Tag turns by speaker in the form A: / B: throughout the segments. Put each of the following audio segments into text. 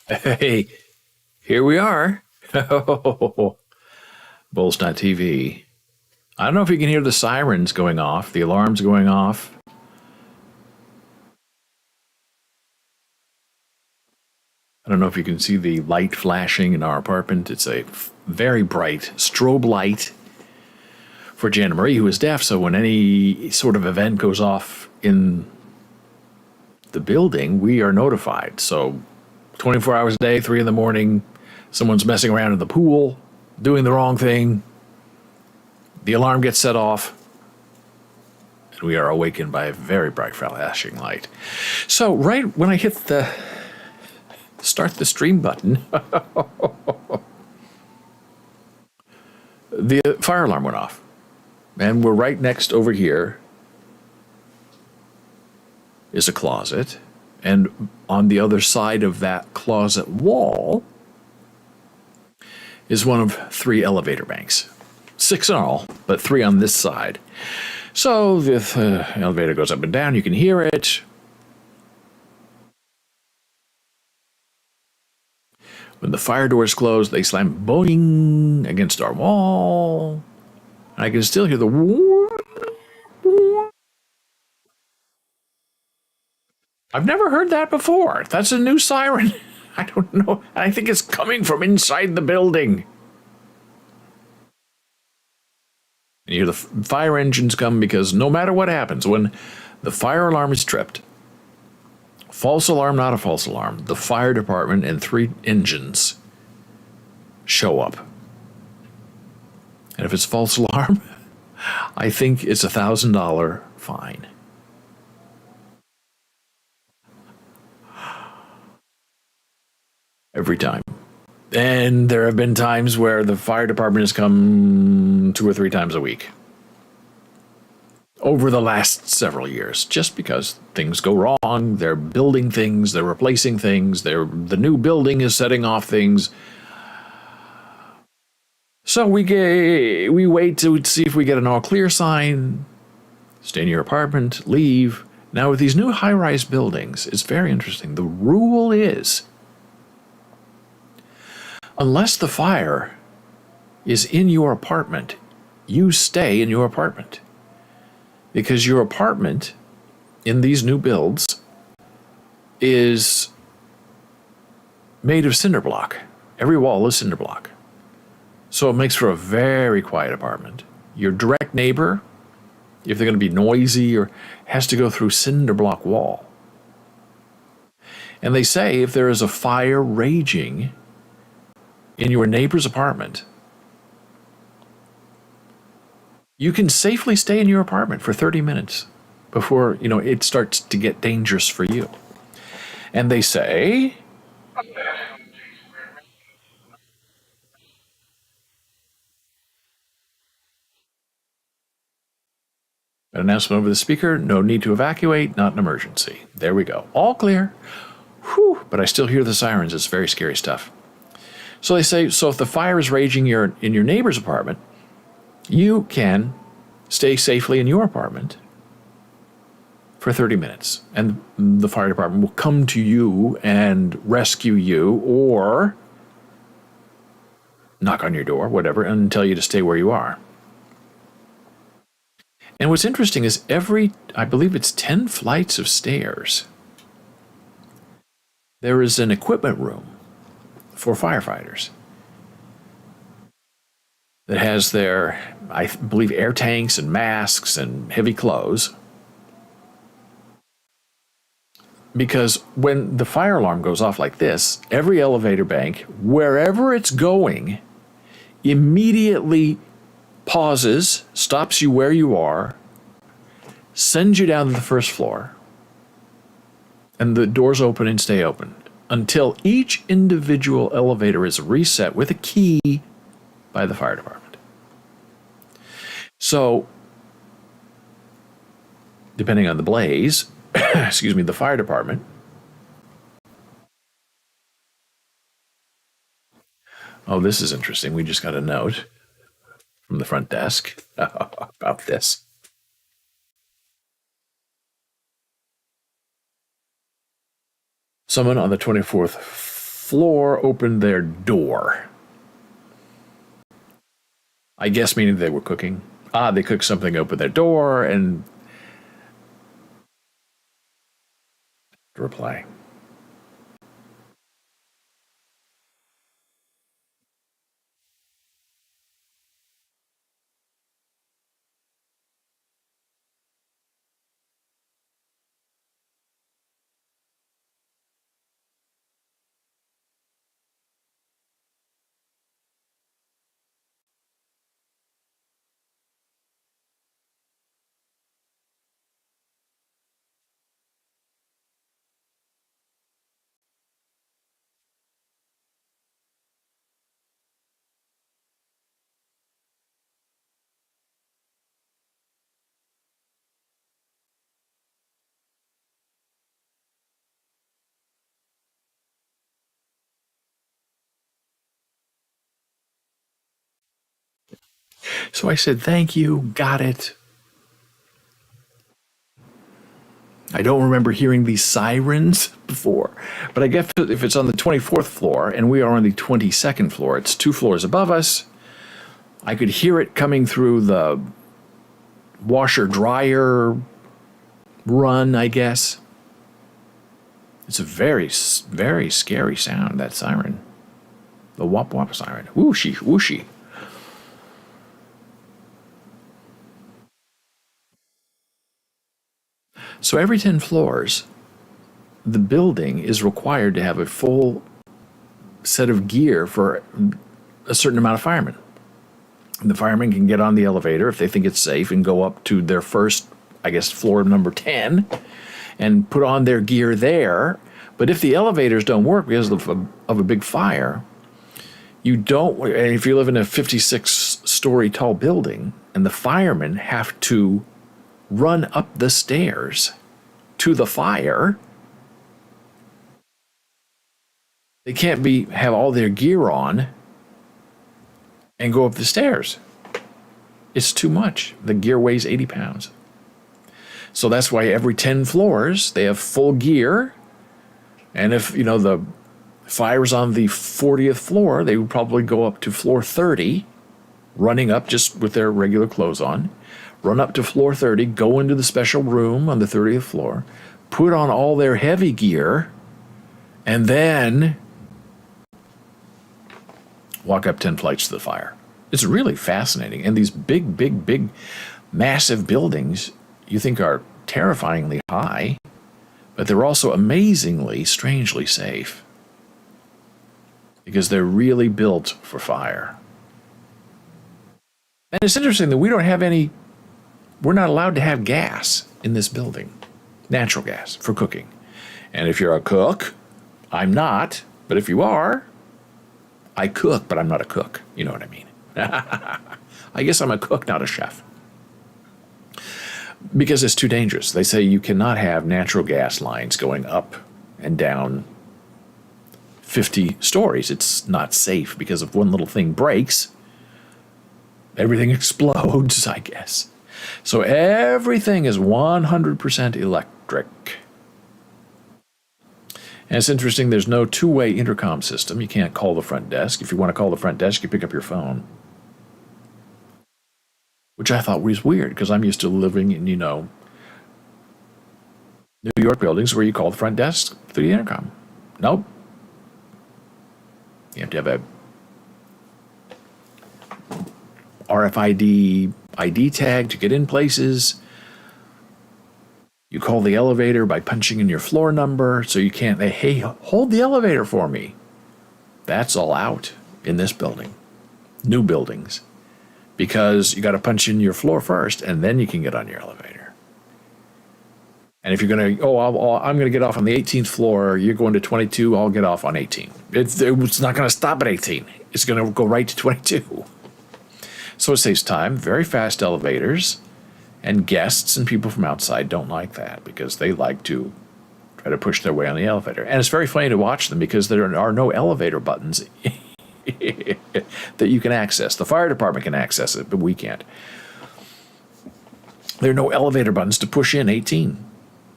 A: Hey, here we are. Bulls.tv. I don't know if you can hear the sirens going off, the alarms going off. I don't know if you can see the light flashing in our apartment. It's a very bright strobe light for Jana Marie, who is deaf. So when any sort of event goes off in the building, we are notified. So 24 hours a day, 3 in the morning, someone's messing around in the pool, doing the wrong thing. The alarm gets set off, and we are awakened by a very bright flashing light. So right when I hit the start the stream button, the fire alarm went off. And we're right next over here is a closet. And on the other side of that closet wall is one of 3 elevator banks. 6 in all, but 3 on this side. So the elevator goes up and down. You can hear it. When the fire doors close, they slam boing against our wall. I can still hear the I've never heard that before. That's a new siren. I don't know. I think it's coming from inside the building. And you hear the fire engines come because no matter what happens, when the fire alarm is tripped, false alarm, not a false alarm, the fire department and 3 engines show up. And if it's false alarm, I think it's a $1,000 fine. Every time. And there have been times where the fire department has come 2 or 3 times a week over the last several years, just because things go wrong. They're building things, they're replacing things, the new building is setting off things. So we wait to see if we get an all clear sign, stay in your apartment, leave. Now with these new high-rise buildings, it's very interesting. The rule is, unless the fire is in your apartment, you stay in your apartment. Because your apartment in these new builds is made of cinder block. Every wall is cinder block. So it makes for a very quiet apartment. Your direct neighbor, if they're going to be noisy, or has to go through cinder block wall. And they say if there is a fire raging in your neighbor's apartment, you can safely stay in your apartment for 30 minutes before, it starts to get dangerous for you. And they say, an announcement over the speaker, no need to evacuate, not an emergency. There we go. All clear. Whew, but I still hear the sirens. It's very scary stuff. So they say, so if the fire is raging in your neighbor's apartment, you can stay safely in your apartment for 30 minutes. And the fire department will come to you and rescue you or knock on your door, whatever, and tell you to stay where you are. And what's interesting is I believe it's 10 flights of stairs, there is an equipment room for firefighters that has their, I believe, air tanks and masks and heavy clothes. Because when the fire alarm goes off like this, every elevator bank, wherever it's going, immediately pauses, stops you where you are, sends you down to the first floor, and the doors open and stay open until each individual elevator is reset with a key by the fire department. So, depending on the blaze, the fire department, oh, this is interesting. We just got a note from the front desk about this. Someone on the 24th floor opened their door. I guess meaning they were cooking. They cooked something, opened their door, and reply. So I said, thank you, got it. I don't remember hearing these sirens before, but I guess if it's on the 24th floor and we are on the 22nd floor, it's 2 floors above us. I could hear it coming through the washer dryer run, I guess. It's a very, very scary sound, that siren. The wop wop siren. Whooshy, whooshy. So every 10 floors, the building is required to have a full set of gear for a certain amount of firemen. The firemen can get on the elevator if they think it's safe and go up to their first, I guess, floor number 10 and put on their gear there. But if the elevators don't work because of a big fire, you don't, and if you live in a 56-story tall building and the firemen have to run up the stairs to the fire, they can't have all their gear on and go up the stairs. It's too much. The gear weighs 80 pounds. So that's why every 10 floors, they have full gear. And if, the fire's on the 40th floor, they would probably go up to floor 30, running up just with their regular clothes on, run up to floor 30, go into the special room on the 30th floor, put on all their heavy gear, and then walk up 10 flights to the fire. It's really fascinating. And these big, massive buildings you think are terrifyingly high, but they're also amazingly, strangely safe because they're really built for fire. And it's interesting that we're not allowed to have gas in this building, natural gas for cooking. And if you're a cook, I'm not, but if you are, I cook, but I'm not a cook. You know what I mean? I guess I'm a cook, not a chef. Because it's too dangerous. They say you cannot have natural gas lines going up and down 50 stories. It's not safe because if one little thing breaks, everything explodes, I guess. So everything is 100% electric. And it's interesting, there's no two-way intercom system. You can't call the front desk. If you want to call the front desk, you pick up your phone. Which I thought was weird, because I'm used to living in, New York buildings where you call the front desk through the intercom. Nope. You have to have a RFID ID tag to get in places. You call the elevator by punching in your floor number, so you can't, hey, hold the elevator for me. That's all out in this building, new buildings, because you got to punch in your floor first, and then you can get on your elevator. And if you're going to, I'm going to get off on the 18th floor, you're going to 22, I'll get off on 18. It's not going to stop at 18. It's going to go right to 22. So it saves time, very fast elevators. And guests and people from outside don't like that because they like to try to push their way on the elevator. And it's very funny to watch them because there are no elevator buttons that you can access. The fire department can access it, but we can't. There are no elevator buttons to push in 18.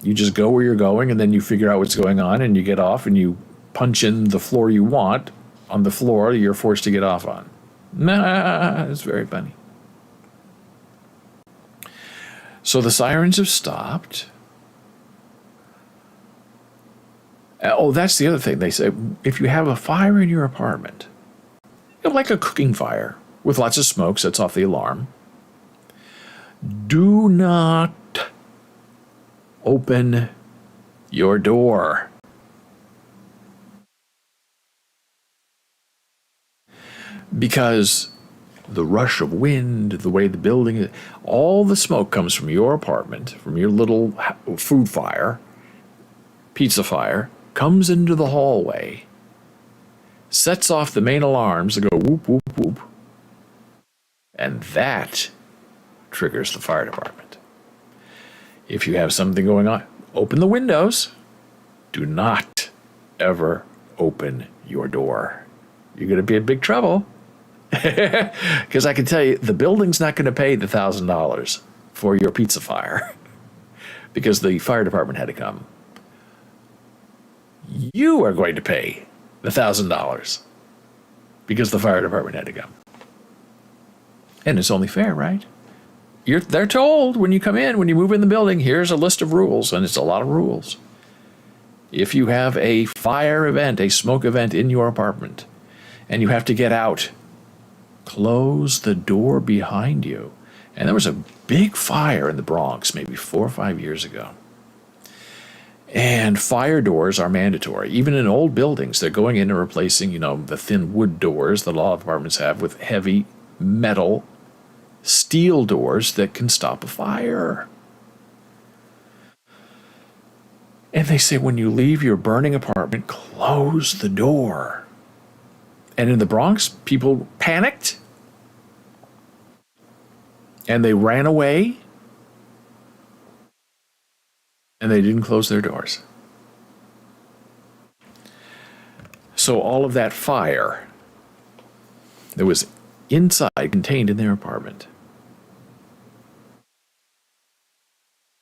A: You just go where you're going, and then you figure out what's going on, and you get off, and you punch in the floor you want on the floor you're forced to get off on. Nah, it's very funny. So the sirens have stopped. Oh, that's the other thing. They say if you have a fire in your apartment, like a cooking fire with lots of smoke sets off the alarm, do not open your door. Because the rush of wind, the way the building is, all the smoke comes from your apartment, from your little food fire, pizza fire, comes into the hallway, sets off the main alarms that go whoop, whoop, whoop. And that triggers the fire department. If you have something going on, open the windows. Do not ever open your door. You're going to be in big trouble. Because I can tell you, the building's not going to pay the $1,000 for your pizza fire because the fire department had to come. You are going to pay the $1,000 because the fire department had to come. And it's only fair, right? They're told when you come in, when you move in the building, here's a list of rules, and it's a lot of rules. If you have a fire event, a smoke event in your apartment, and you have to get out, close the door behind you. And there was a big fire in the Bronx maybe 4 or 5 years ago. And fire doors are mandatory. Even in old buildings, they're going in and replacing, the thin wood doors that a lot of apartments have with heavy metal steel doors that can stop a fire. And they say when you leave your burning apartment, close the door. And in the Bronx, people panicked and they ran away and they didn't close their doors. So all of that fire that was inside, contained in their apartment,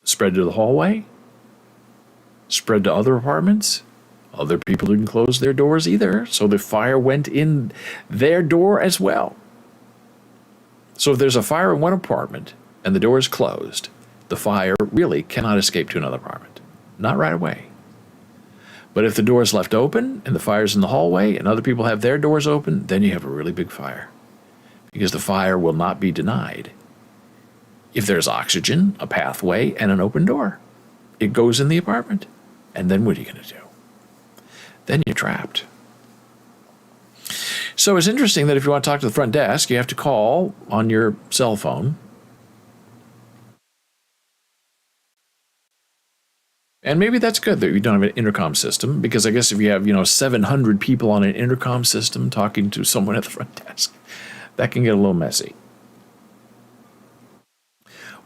A: spread to the hallway, spread to other apartments. Other people didn't close their doors either, so the fire went in their door as well. So if there's a fire in one apartment and the door is closed, the fire really cannot escape to another apartment. Not right away. But if the door is left open and the fire's in the hallway and other people have their doors open, then you have a really big fire. Because the fire will not be denied. If there's oxygen, a pathway, and an open door, it goes in the apartment. And then what are you going to do? Then you're trapped. So it's interesting that if you want to talk to the front desk, you have to call on your cell phone. And maybe that's good that you don't have an intercom system, because I guess if you have, 700 people on an intercom system talking to someone at the front desk, that can get a little messy.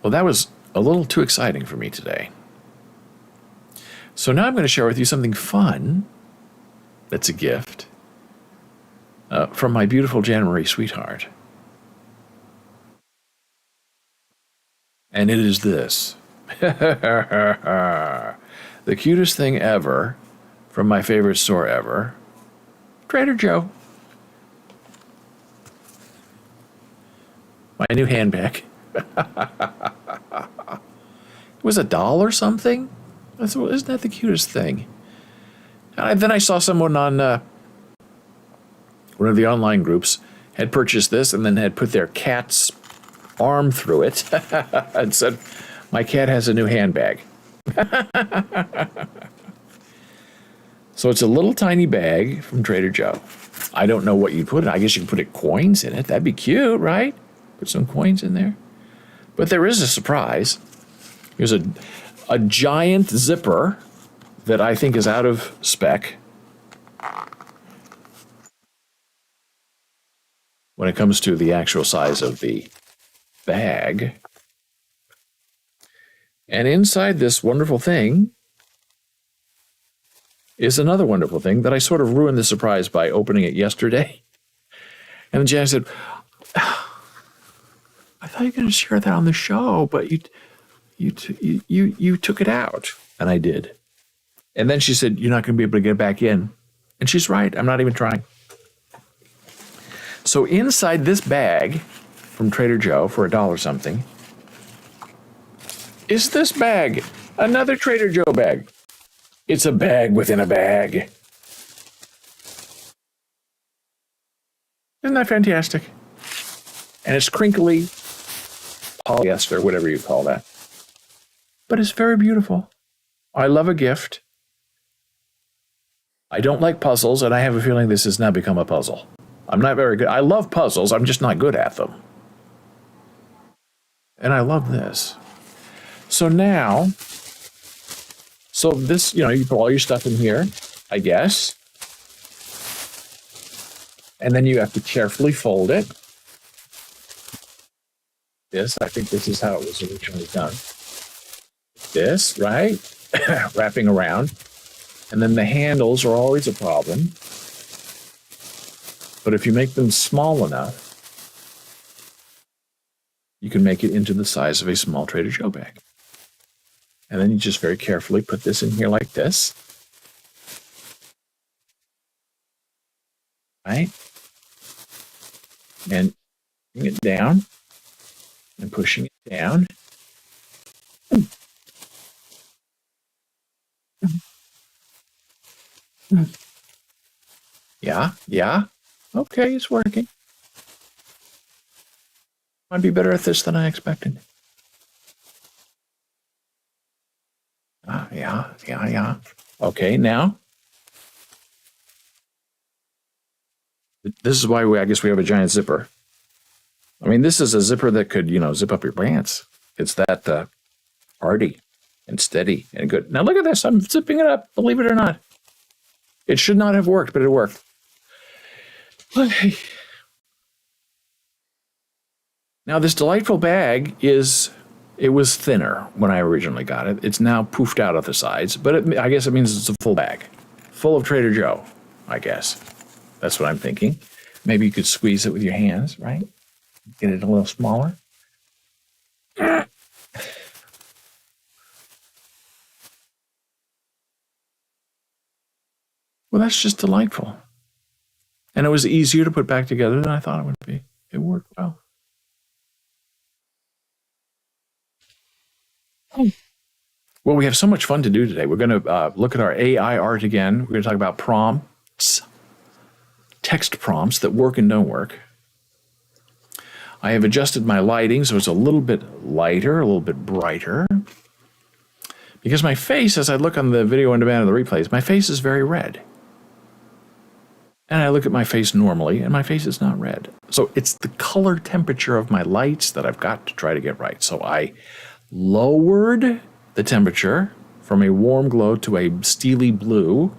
A: Well, that was a little too exciting for me today. So now I'm going to share with you something fun that's a gift from my beautiful Jan Marie sweetheart. And it is this. The cutest thing ever from my favorite store ever, Trader Joe. My new handbag. It was $1 or something? Isn't that the cutest thing? And then I saw someone on one of the online groups had purchased this and then had put their cat's arm through it and said, "My cat has a new handbag." So it's a little tiny bag from Trader Joe. I don't know what you put in. I guess you can put coins in it. That'd be cute, right? Put some coins in there. But there is a surprise. Here's a giant zipper that I think is out of spec when it comes to the actual size of the bag. And inside this wonderful thing is another wonderful thing that I sort of ruined the surprise by opening it yesterday. And then Jan said, "I thought you were going to share that on the show, but you took it out." And I did. And then she said, "You're not going to be able to get back in And she's right. I'm not even trying. So inside this bag from Trader Joe for $1 something is this bag. Another Trader Joe bag. It's a bag within a bag. Isn't that fantastic? And it's crinkly polyester, whatever you call that. But it's very beautiful. I love a gift. I don't like puzzles, and I have a feeling this has now become a puzzle. I'm not very good. I love puzzles. I'm just not good at them. And I love this. So now, this, you put all your stuff in here, I guess. And then you have to carefully fold it. I think this is how it was originally done. This, right? Wrapping around. And then the handles are always a problem. But if you make them small enough, you can make it into the size of a small Trader Joe bag. And then you just very carefully put this in here like this. Right? And pushing it down and pushing it down. Yeah. Okay, it's working. Might be better at this than I expected. Yeah. Okay, now. This is why I guess we have a giant zipper. I mean, this is a zipper that could, zip up your pants. It's that hardy and steady and good. Now look at this. I'm zipping it up, believe it or not. It should not have worked, but it worked. Okay. Now this delightful bag it was thinner when I originally got it. It's now poofed out at the sides, but I guess it means it's a full bag. Full of Trader Joe, I guess. That's what I'm thinking. Maybe you could squeeze it with your hands, right? Get it a little smaller. Well, that's just delightful. And it was easier to put back together than I thought it would be. It worked well. Well, we have so much fun to do today. We're going to look at our AI art again. We're going to talk about prompts, text prompts that work and don't work. I have adjusted my lighting so it's a little bit lighter, a little bit brighter. Because my face, as I look on the video on demand of the replays, my face is very red. And I look at my face normally, and my face is not red. So it's the color temperature of my lights that I've got to try to get right. So I lowered the temperature from a warm glow to a steely blue,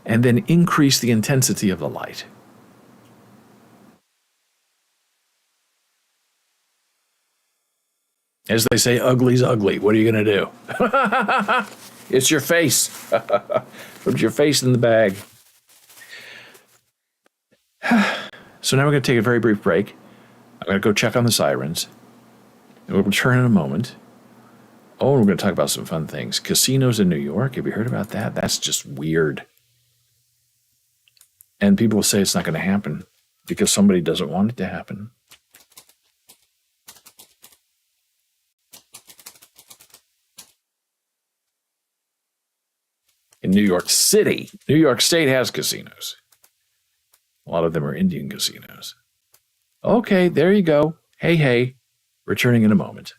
A: and then increased the intensity of the light. As they say, ugly's ugly. What are you going to do? It's your face. Put your face in the bag. So now we're going to take a very brief break. I'm going to go check on the sirens. And we'll return in a moment. Oh, and we're going to talk about some fun things. Casinos in New York. Have you heard about that? That's just weird. And people will say it's not going to happen because somebody doesn't want it to happen. In New York City, New York State has casinos. A lot of them are Indian casinos. Okay, there you go. Hey, returning in a moment.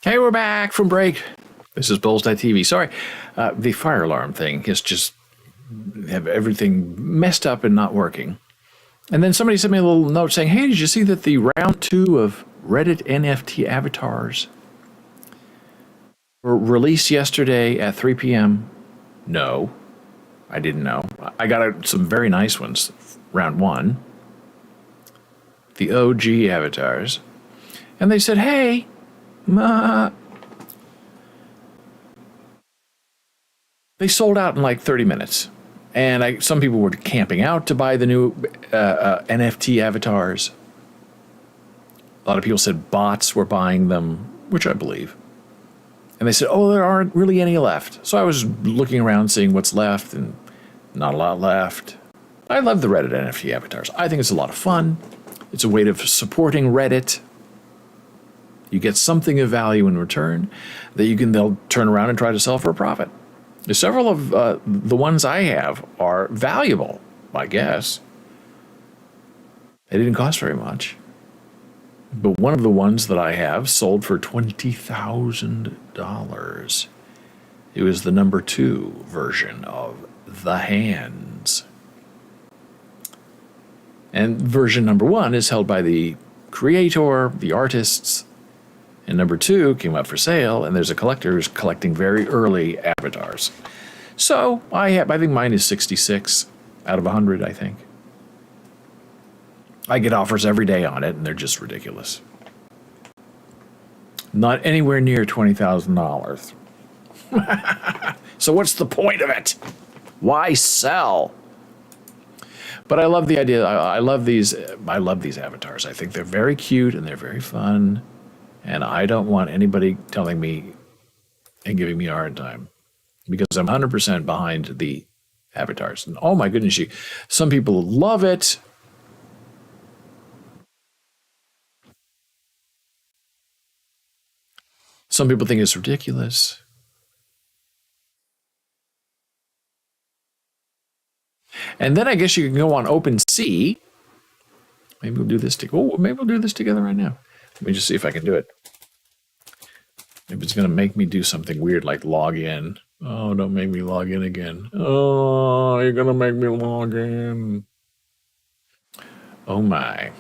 A: Hey, we're back from break. This is Bulls.tv. Sorry, the fire alarm thing is just have everything messed up and not working. And then somebody sent me a little note saying, hey, did you see that the round 2 of Reddit NFT avatars were released yesterday at 3 p.m.? No, I didn't know. I got some very nice ones. Round 1, the OG avatars. And they said, hey, they sold out in like 30 minutes. And some people were camping out to buy the new NFT avatars. A lot of people said bots were buying them, which I believe. And they said, oh, there aren't really any left. So I was looking around seeing what's left, and not a lot left. I love the Reddit NFT avatars. I think it's a lot of fun. It's a way of supporting Reddit. You get something of value in return that they'll turn around and try to sell for a profit. Several of the ones I have are valuable, I guess. They didn't cost very much. But one of the ones that I have sold for $20,000. It was the number 2 version of The Hands. And version number 1 is held by the creator, the artists. And number 2 came up for sale, and there's a collector who's collecting very early avatars. So I think mine is 66 out of 100, I think. I get offers every day on it, and they're just ridiculous. Not anywhere near $20,000. So what's the point of it? Why sell? But I love the idea. I love these avatars. I think they're very cute and they're very fun. And I don't want anybody telling me and giving me a hard time, because I'm 100% behind the avatars. And oh my goodness, some people love it. Some people think it's ridiculous. And then I guess you can go on OpenSea. Maybe we'll do this together right now. Let me just see if I can do it. Maybe it's going to make me do something weird like log in. Oh, don't make me log in again. Oh, you're going to make me log in. Oh, my.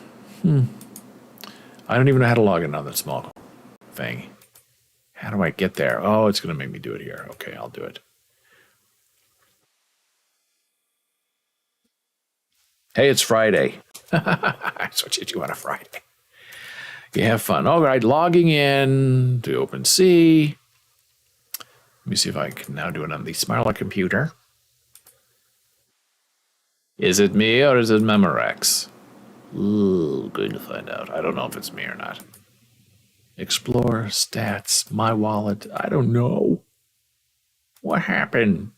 A: I don't even know how to log in on that small thing. How do I get there? Oh, it's going to make me do it here. Okay, I'll do it. Hey, it's Friday. That's what you do on a Friday. You have fun. All right, logging in to OpenSea. Let me see if I can now do it on the smaller computer. Is it me or is it Memorex? Ooh, going to find out. I don't know if it's me or not. Explore, stats, my wallet. I don't know. What happened?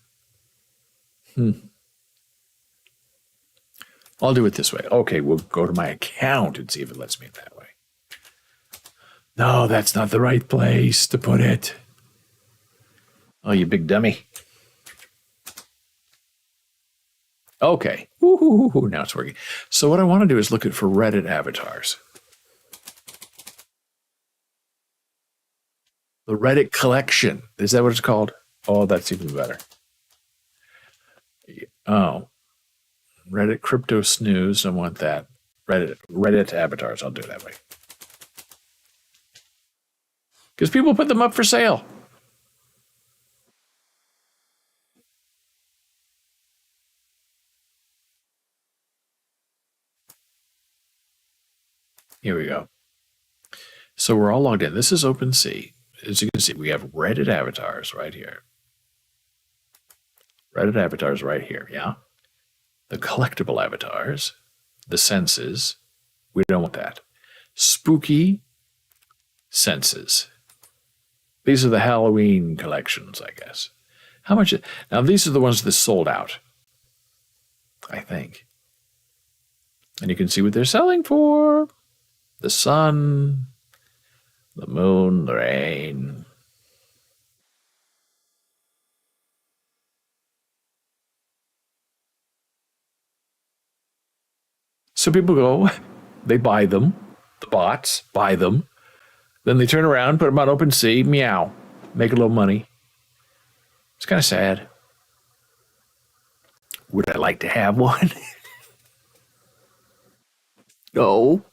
A: I'll do it this way. Okay, we'll go to my account and see if it lets me that way. No, that's not the right place to put it. Oh, you big dummy. Okay. Woo-hoo-hoo-hoo. Now it's working. So what I want to do is look for Reddit avatars. The Reddit collection. Is that what it's called? Oh, that's even better. Oh. Reddit crypto snooze. I want that. Reddit avatars. I'll do it that way. Because people put them up for sale. Here we go. So we're all logged in. This is OpenSea. As you can see, we have Reddit avatars right here. Reddit avatars right here, yeah? The collectible avatars, the senses, we don't want that. Spooky senses. These are the Halloween collections, I guess. How much? Now, these are the ones that sold out, I think. And you can see what they're selling for. The sun, the moon, the rain. So people go, they buy them. The bots buy them. Then they turn around, put them on open sea, meow, make a little money. It's kind of sad. Would I like to have one? No.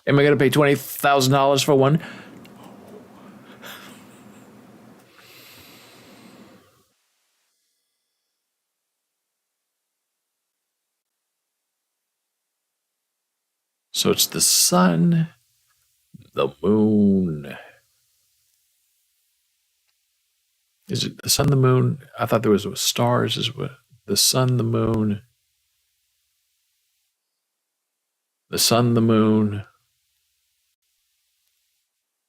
A: Am I going to pay $20,000 for one? So it's the sun, the moon. Is it the sun, the moon? I thought there was stars as well. The sun, the moon. The sun, the moon.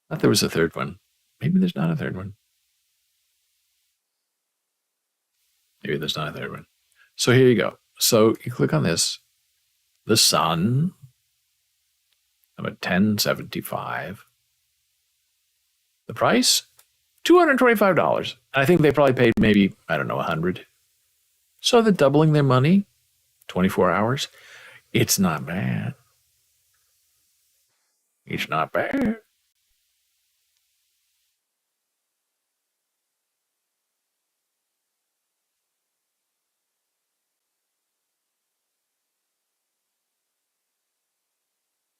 A: I thought there was a third one. Maybe there's not a third one. Maybe there's not a third one. So here you go. So you click on this. The sun. I'm at $10.75. The price? $225. I think they probably paid maybe, I don't know, $100. So they're doubling their money. 24 hours. It's not bad. It's not bad.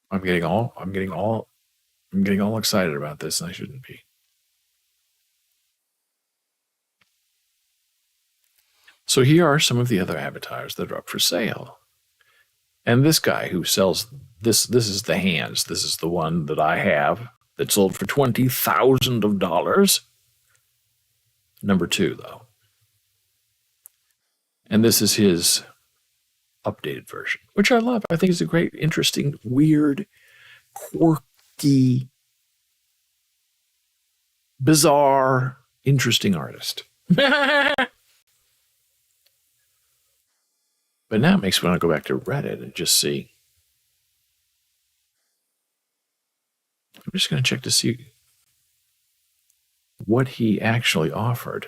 A: I'm getting all excited about this, and I shouldn't be. So here are some of the other avatars that are up for sale. And this guy who sells this is the hands. This is the one that I have that sold for $20,000. Number 2, though. And this is his updated version, which I love. I think it's a great, interesting, weird, quirky, bizarre, interesting artist. But now it makes me want to go back to Reddit and just see. I'm just going to check to see what he actually offered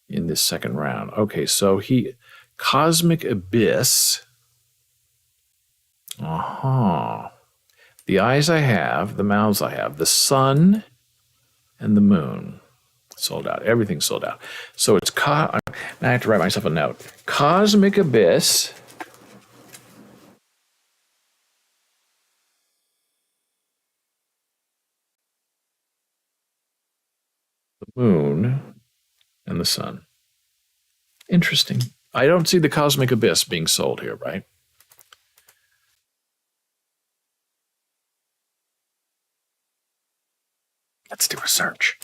A: in this second round. Okay, so Cosmic Abyss. The eyes I have, the mouths I have, the sun and the moon. Sold out. Everything's sold out. So it's now I have to write myself a note. Cosmic Abyss. The moon and the sun. Interesting. I don't see the Cosmic Abyss being sold here, right? Let's do a search.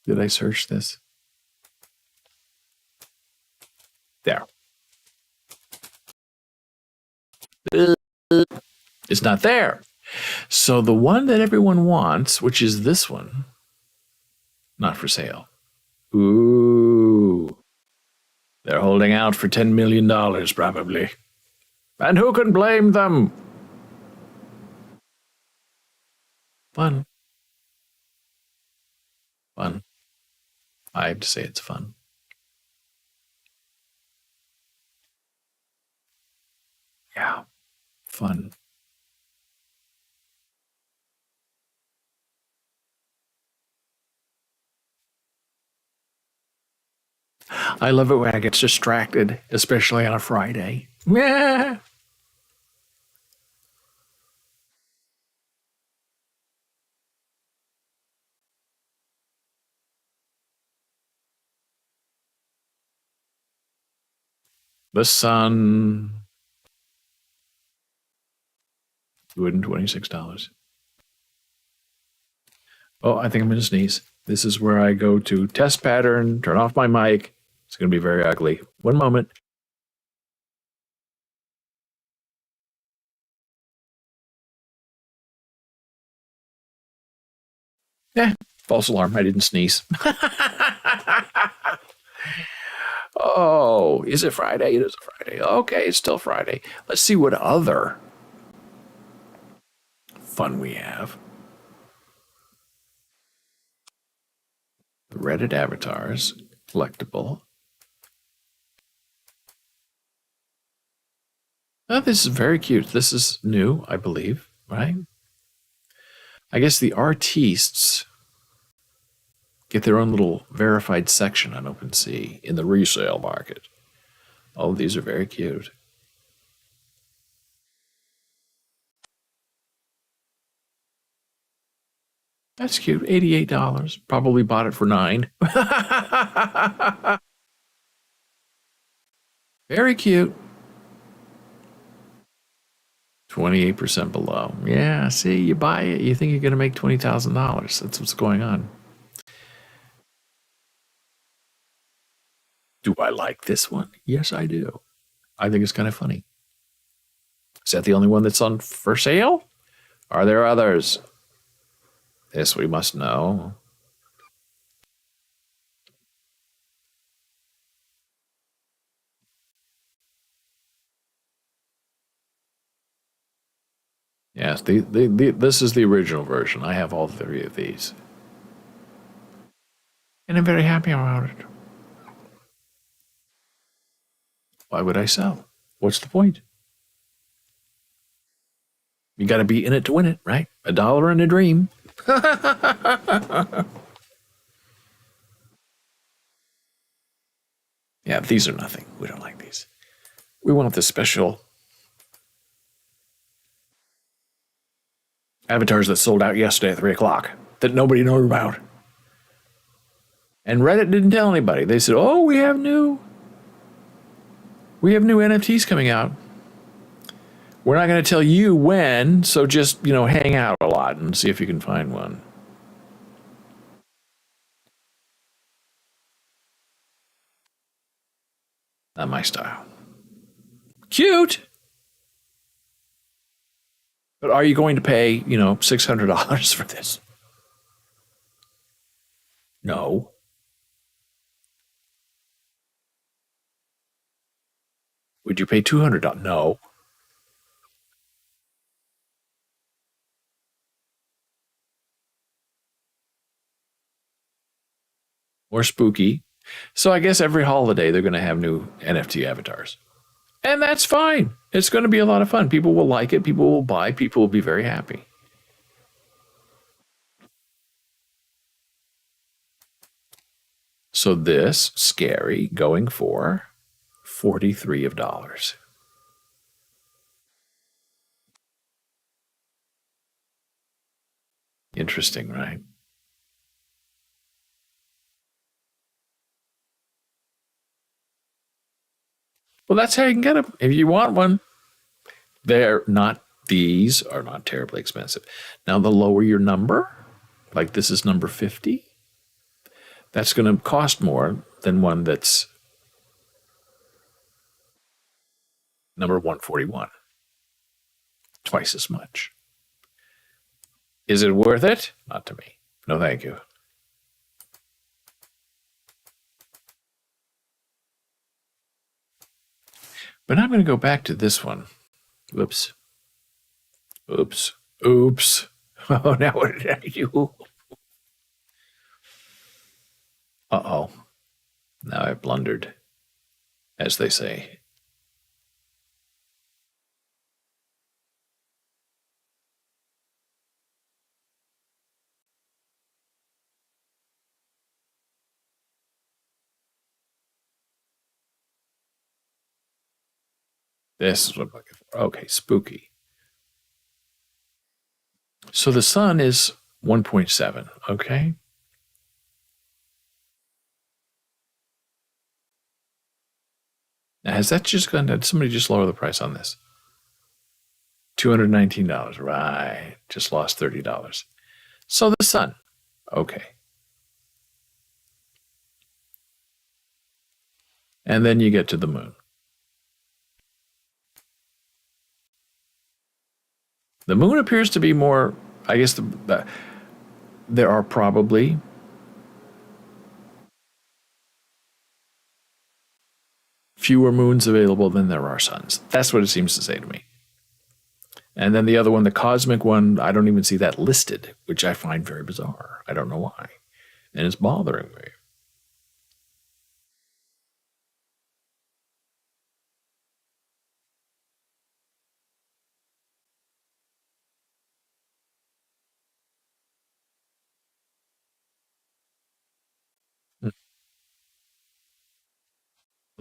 A: Did I search this? There. It's not there. So the one that everyone wants, which is this one, not for sale. Ooh. They're holding out for $10 million, probably. And who can blame them? Fun. Fun. I have to say it's fun. Yeah. Fun. I love it when I get distracted, especially on a Friday. Yeah. The sun. $226. Oh, I think I'm going to sneeze. This is where I go to test pattern, turn off my mic. It's going to be very ugly. One moment. False alarm. I didn't sneeze. Oh, is it Friday? It is Friday. Okay, it's still Friday. Let's see what other fun we have. Reddit avatars. Collectible. Oh, this is very cute. This is new, I believe, right? I guess the artistes get their own little verified section on OpenSea in the resale market. Oh, these are very cute. That's cute. $88. Probably bought it for $9. Very cute. 28% below. Yeah, see, you buy it, you think you're going to make $20,000. That's what's going on. Do I like this one? Yes, I do. I think it's kind of funny. Is that the only one that's on for sale? Are there others? This we must know. Yes, this is the original version. I have all three of these. And I'm very happy about it. Why would I sell? What's the point? You got to be in it to win it, right? $1 and a dream. Yeah, these are nothing. We don't like these. We want the special avatars that sold out yesterday at 3 o'clock that nobody knows about. And Reddit didn't tell anybody. They said, oh, we have new NFTs coming out. We're not going to tell you when, so just, hang out a lot and see if you can find one. Not my style. Cute! But are you going to pay, $600 for this? No. Would you pay $200? No. Or spooky. So I guess every holiday they're going to have new NFT avatars. And that's fine. It's going to be a lot of fun. People will like it. People will buy. People will be very happy. So this, scary, going for $43. Interesting, right? Well, that's how you can get them. If you want one, these are not terribly expensive. Now, the lower your number, like this is number 50, that's going to cost more than one that's number 141. Twice as much. Is it worth it? Not to me. No, thank you. But I'm going to go back to this one. Whoops. Oops. Oops. Oh, now what did I do? Uh-oh. Now I've blundered, as they say. This is what I'm looking for. Okay, spooky. So the sun is 1.7, okay? Now, has that just gone down? Did somebody just lower the price on this? $219. Right. Just lost $30. So the sun. Okay. And then you get to the moon. The moon appears to be more, I guess there are probably fewer moons available than there are suns. That's what it seems to say to me. And then the other one, the cosmic one, I don't even see that listed, which I find very bizarre. I don't know why. And it's bothering me.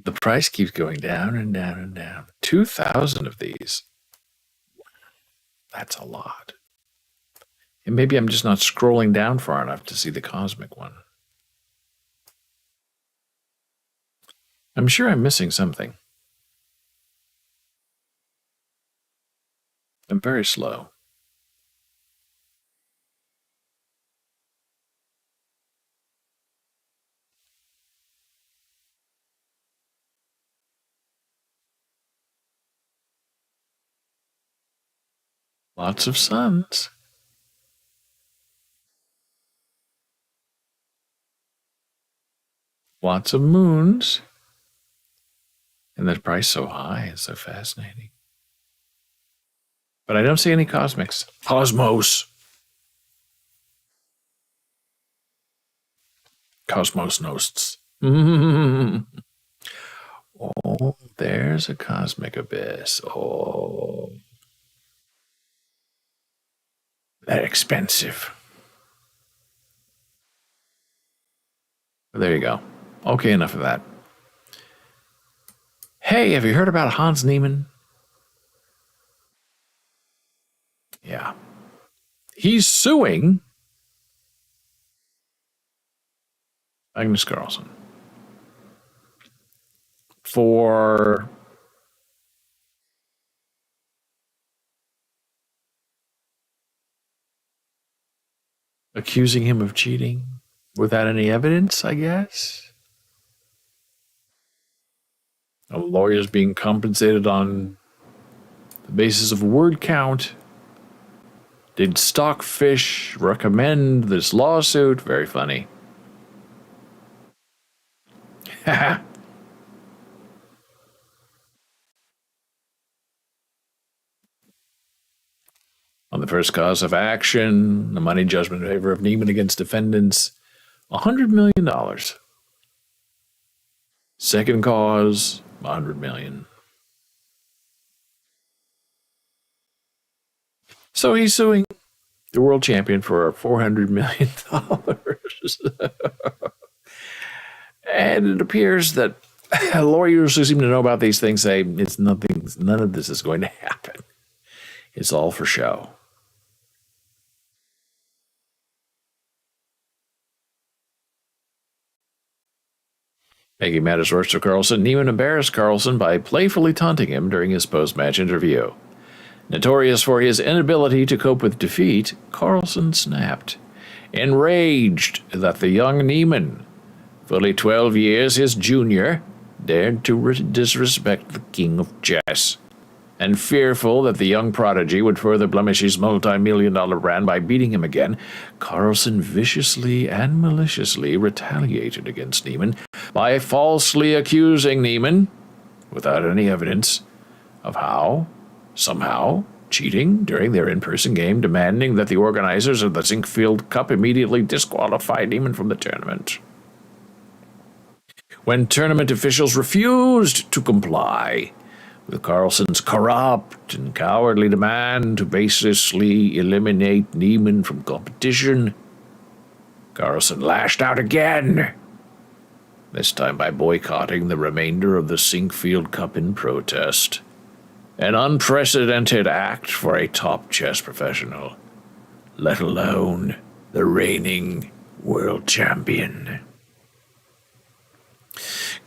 A: The price keeps going down and down and down. 2,000 of these. That's a lot. And maybe I'm just not scrolling down far enough to see the cosmic one. I'm sure I'm missing something. I'm very slow. Lots of suns. Lots of moons. And the price so high is so fascinating. But I don't see any cosmics. Cosmos. Cosmos nosts. Oh, there's a cosmic abyss. Oh, that expensive. There you go. Okay, enough of that. Hey, have you heard about Hans Niemann? Yeah. He's suing Magnus Carlsen for accusing him of cheating without any evidence, I guess. A lawyer's being compensated on the basis of word count. Did Stockfish recommend this lawsuit? Very funny. On the first cause of action, the money judgment in favor of Neiman against defendants, $100 million. Second cause, $100 million. So he's suing the world champion for $400 million. And it appears that lawyers who seem to know about these things say it's nothing, none of this is going to happen. It's all for show. Making matters worse for Carlsen, Neiman embarrassed Carlsen by playfully taunting him during his post-match interview. Notorious for his inability to cope with defeat, Carlsen snapped, enraged that the young Neiman, fully 12 years his junior, dared to disrespect the king of chess, and fearful that the young prodigy would further blemish his multi-million-dollar brand by beating him again, Carlsen viciously and maliciously retaliated against Neiman by falsely accusing Neiman, without any evidence, of somehow cheating during their in-person game, demanding that the organizers of the Zinkfield Cup immediately disqualify Neiman from the tournament. When tournament officials refused to comply with Carlsen's corrupt and cowardly demand to baselessly eliminate Neiman from competition, Carlsen lashed out again, this time by boycotting the remainder of the Zinkfield Cup in protest. An unprecedented act for a top chess professional, let alone the reigning world champion.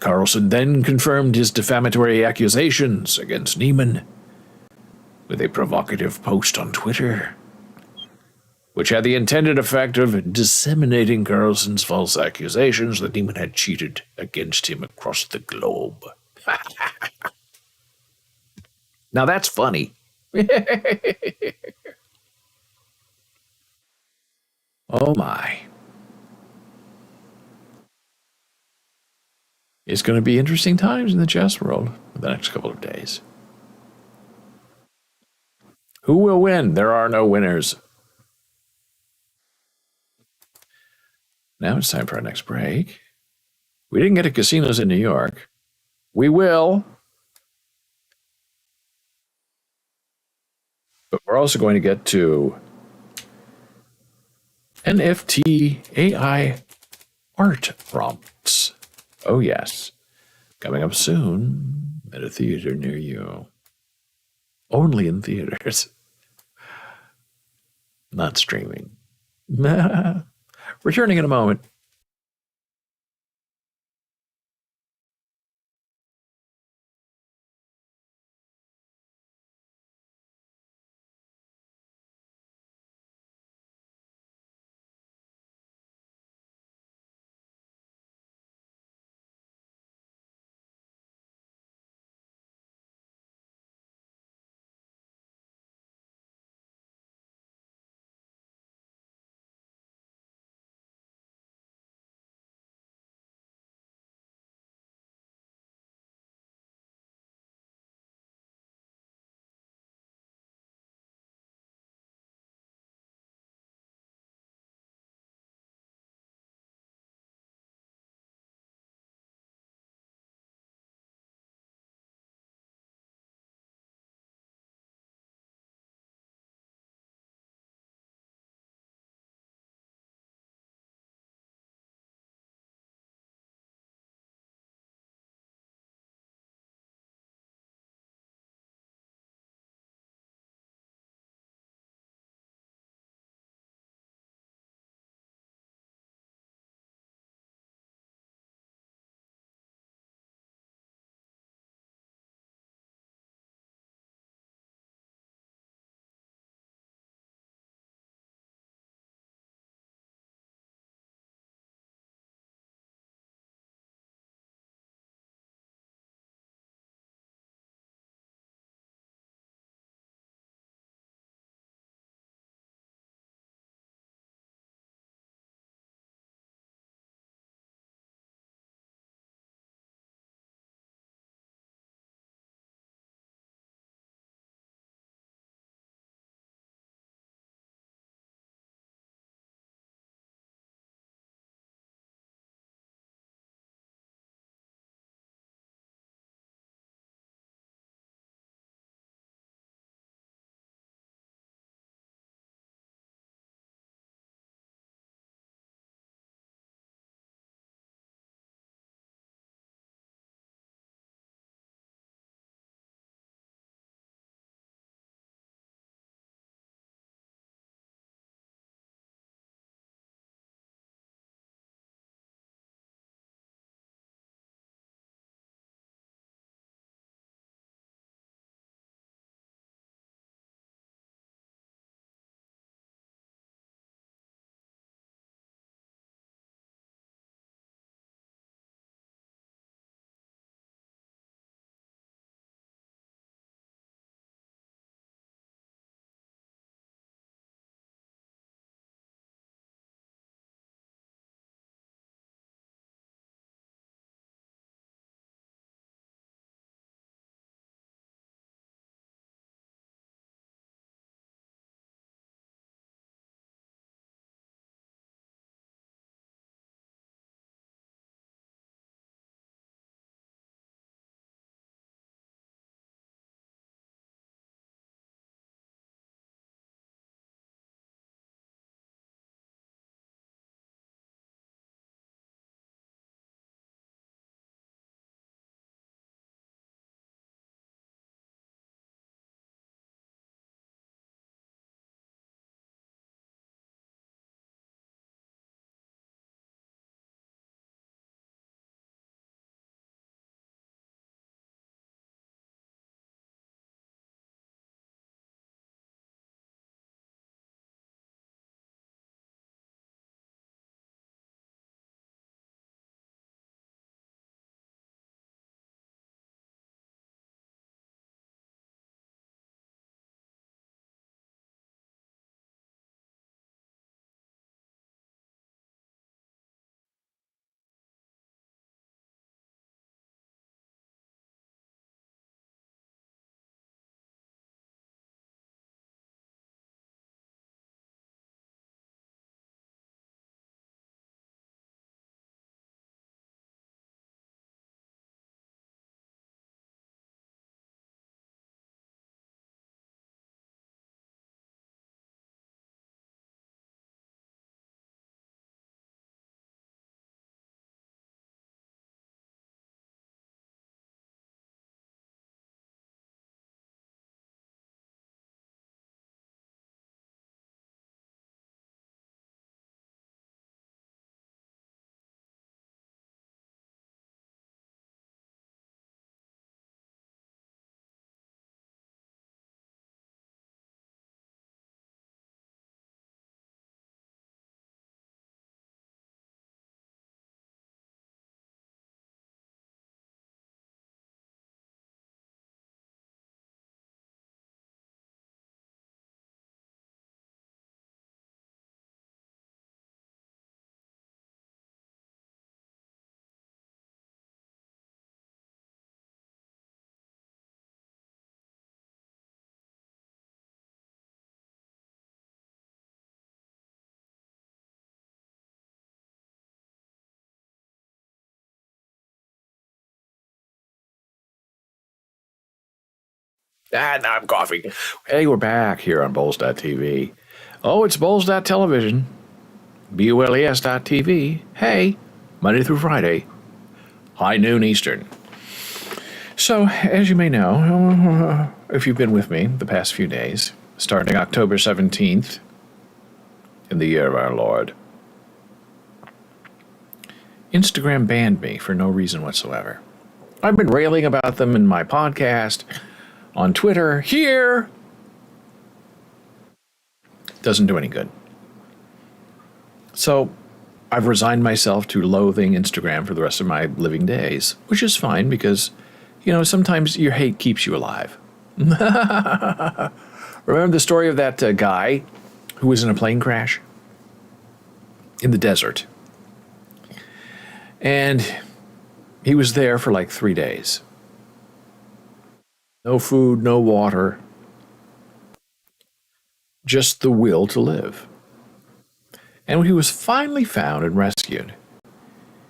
A: Carlsen then confirmed his defamatory accusations against Neiman with a provocative post on Twitter, which had the intended effect of disseminating Carlsen's false accusations that Neiman had cheated against him across the globe. Now that's funny. Oh my. It's going to be interesting times in the chess world for the next couple of days. Who will win? There are no winners. Now it's time for our next break. We didn't get to casinos in New York. We will. But we're also going to get to NFT AI art prompts. Oh, yes. Coming up soon at a theater near you. Only in theaters, not streaming. Returning in a moment. Now I'm coughing. Hey, we're back here on Bowls.tv. Oh, it's Bowls.television. BOLES.tv. Hey, Monday through Friday, high noon Eastern. So, as you may know, if you've been with me the past few days, starting October 17th, in the year of our Lord, Instagram banned me for no reason whatsoever. I've been railing about them in my podcast, on Twitter, here. Doesn't do any good. So, I've resigned myself to loathing Instagram for the rest of my living days, which is fine because, sometimes your hate keeps you alive. Remember the story of that guy who was in a plane crash in the desert? And he was there for like 3 days. No food, no water, just the will to live. And when he was finally found and rescued,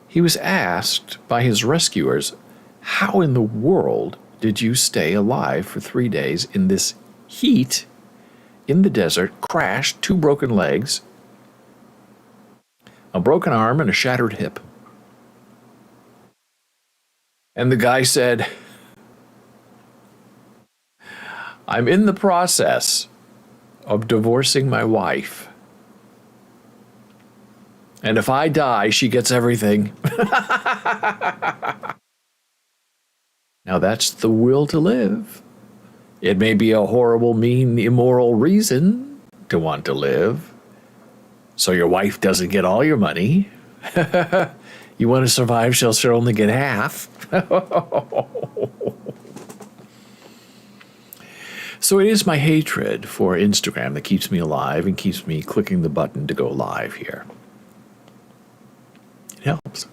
A: he was asked by his rescuers, how in the world did you stay alive for 3 days in this heat, in the desert, crashed, 2 broken legs, a broken arm, and a shattered hip? And the guy said, I'm in the process of divorcing my wife. And if I die, she gets everything. Now that's the will to live. It may be a horrible, mean, immoral reason to want to live. So your wife doesn't get all your money. You want to survive, she'll only get half. So it is my hatred for Instagram that keeps me alive and keeps me clicking the button to go live here. It helps.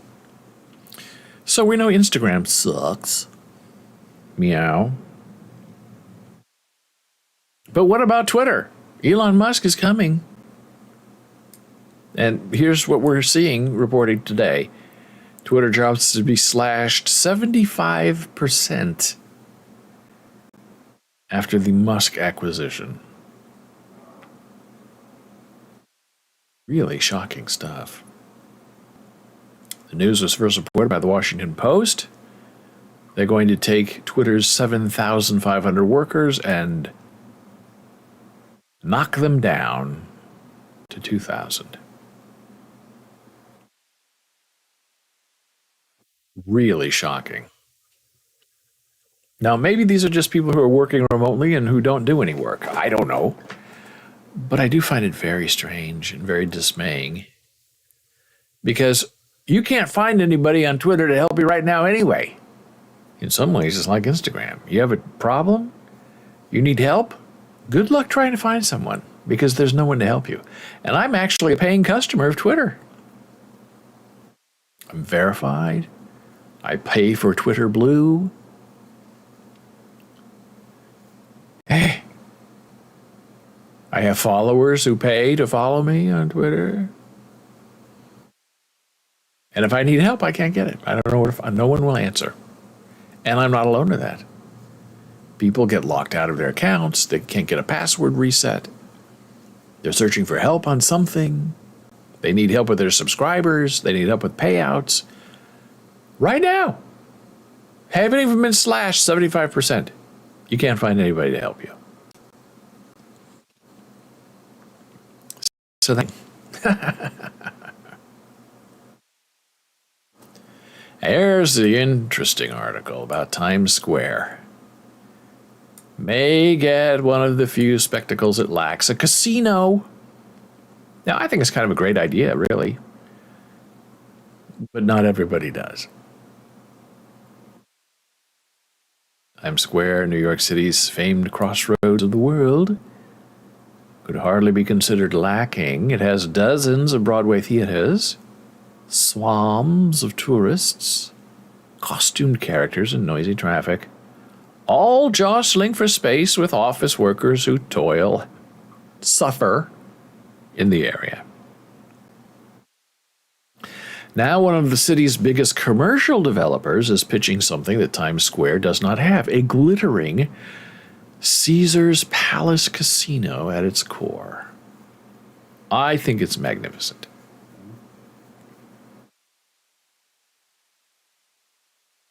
A: So we know Instagram sucks. Meow. But what about Twitter? Elon Musk is coming. And here's what we're seeing reporting today. Twitter jobs to be slashed 75% after the Musk acquisition. Really shocking stuff. The news was first reported by the Washington Post. They're going to take Twitter's 7,500 workers and knock them down to 2,000. Really shocking. Now, maybe these are just people who are working remotely and who don't do any work. I don't know. But I do find it very strange and very dismaying. Because you can't find anybody on Twitter to help you right now anyway. In some ways, it's like Instagram. You have a problem? You need help? Good luck trying to find someone because there's no one to help you. And I'm actually a paying customer of Twitter. I'm verified. I pay for Twitter Blue. Hey, I have followers who pay to follow me on Twitter. And if I need help, I can't get it. I don't know where to find. No one will answer. And I'm not alone in that. People get locked out of their accounts. They can't get a password reset. They're searching for help on something. They need help with their subscribers. They need help with payouts. Right now, haven't even been slashed 75%. You can't find anybody to help you. So there's the interesting article about Times Square. May get one of the few spectacles it lacks, a casino. Now, I think it's kind of a great idea, really. But not everybody does. Times Square, New York City's famed crossroads of the world, could hardly be considered lacking. It has dozens of Broadway theaters, swarms of tourists, costumed characters and noisy traffic, all jostling for space with office workers who toil, suffer in the area. Now, one of the city's biggest commercial developers is pitching something that Times Square does not have, a glittering Caesar's Palace Casino at its core. I think it's magnificent.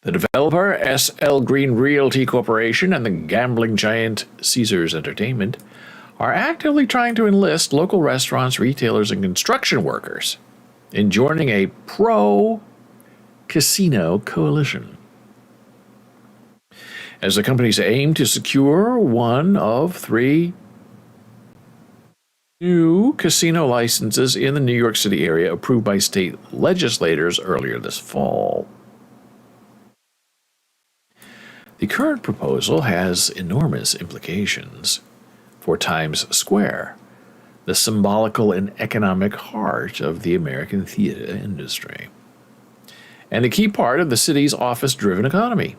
A: The developer, SL Green Realty Corporation, and the gambling giant Caesars Entertainment are actively trying to enlist local restaurants, retailers, and construction workers in joining a pro-casino coalition, as the companies aim to secure one of 3 new casino licenses in the New York City area approved by state legislators earlier this fall. The current proposal has enormous implications for Times Square, the symbolical and economic heart of the American theater industry, and a key part of the city's office-driven economy.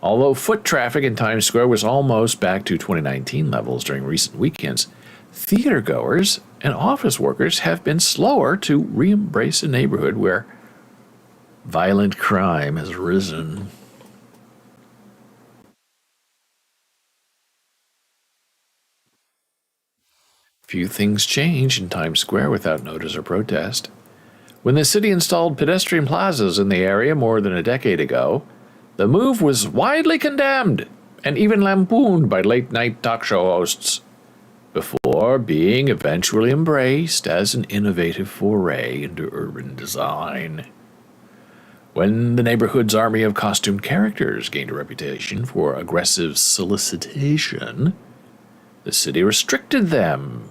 A: Although foot traffic in Times Square was almost back to 2019 levels during recent weekends, theatergoers and office workers have been slower to re-embrace a neighborhood where violent crime has risen. Few things change in Times Square without notice or protest. When the city installed pedestrian plazas in the area more than a decade ago, the move was widely condemned and even lampooned by late-night talk show hosts, before being eventually embraced as an innovative foray into urban design. When the neighborhood's army of costumed characters gained a reputation for aggressive solicitation, the city restricted them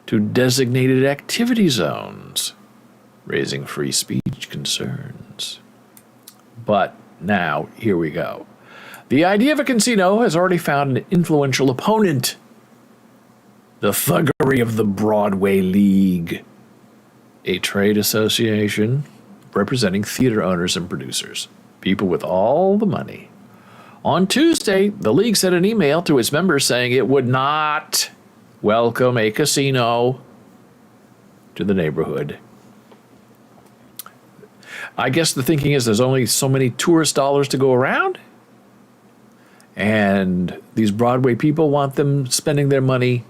A: to designated activity zones, raising free speech concerns. But now, here we go. The idea of a casino has already found an influential opponent: the thuggery of the Broadway League, a trade association representing theater owners and producers, people with all the money. On Tuesday, the league sent an email to its members saying it would not welcome a casino to the neighborhood. I guess the thinking is there's only so many tourist dollars to go around, and these Broadway people want them spending their money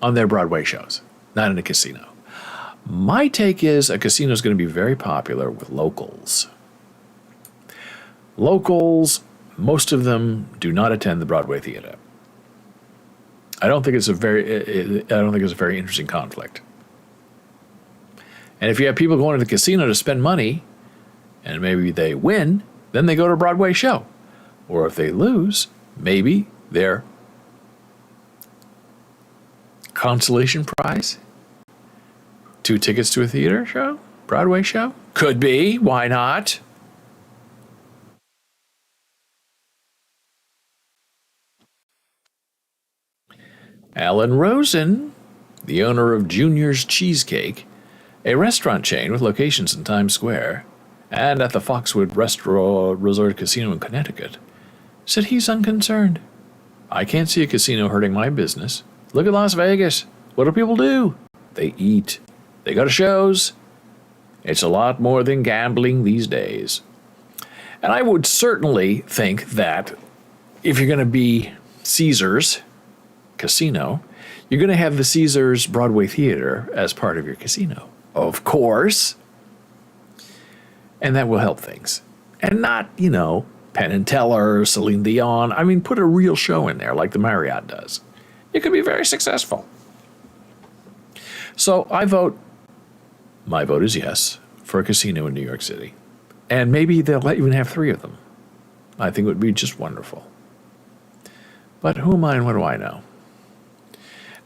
A: on their Broadway shows, not in a casino. My take is a casino is going to be very popular with locals. Locals, most of them do not attend the Broadway theater. I don't think it's a very interesting conflict. And if you have people going to the casino to spend money, and maybe they win, then they go to a Broadway show. Or if they lose, maybe their consolation prize, 2 tickets to a theater show, Broadway show, could be. Why not? Alan Rosen, the owner of Junior's Cheesecake, a restaurant chain with locations in Times Square and at the Foxwood Resort Casino in Connecticut, said he's unconcerned. I can't see a casino hurting my business. Look at Las Vegas. What do people do? They eat. They go to shows. It's a lot more than gambling these days. And I would certainly think that if you're going to be Caesars Casino, you're going to have the Caesars Broadway Theater as part of your casino, of course. And that will help things. And not, Penn and Teller, Celine Dion. I mean, put a real show in there like the Marriott does. It could be very successful. So my vote is yes, for a casino in New York City. And maybe they'll even have 3 of them. I think it would be just wonderful. But who am I and what do I know?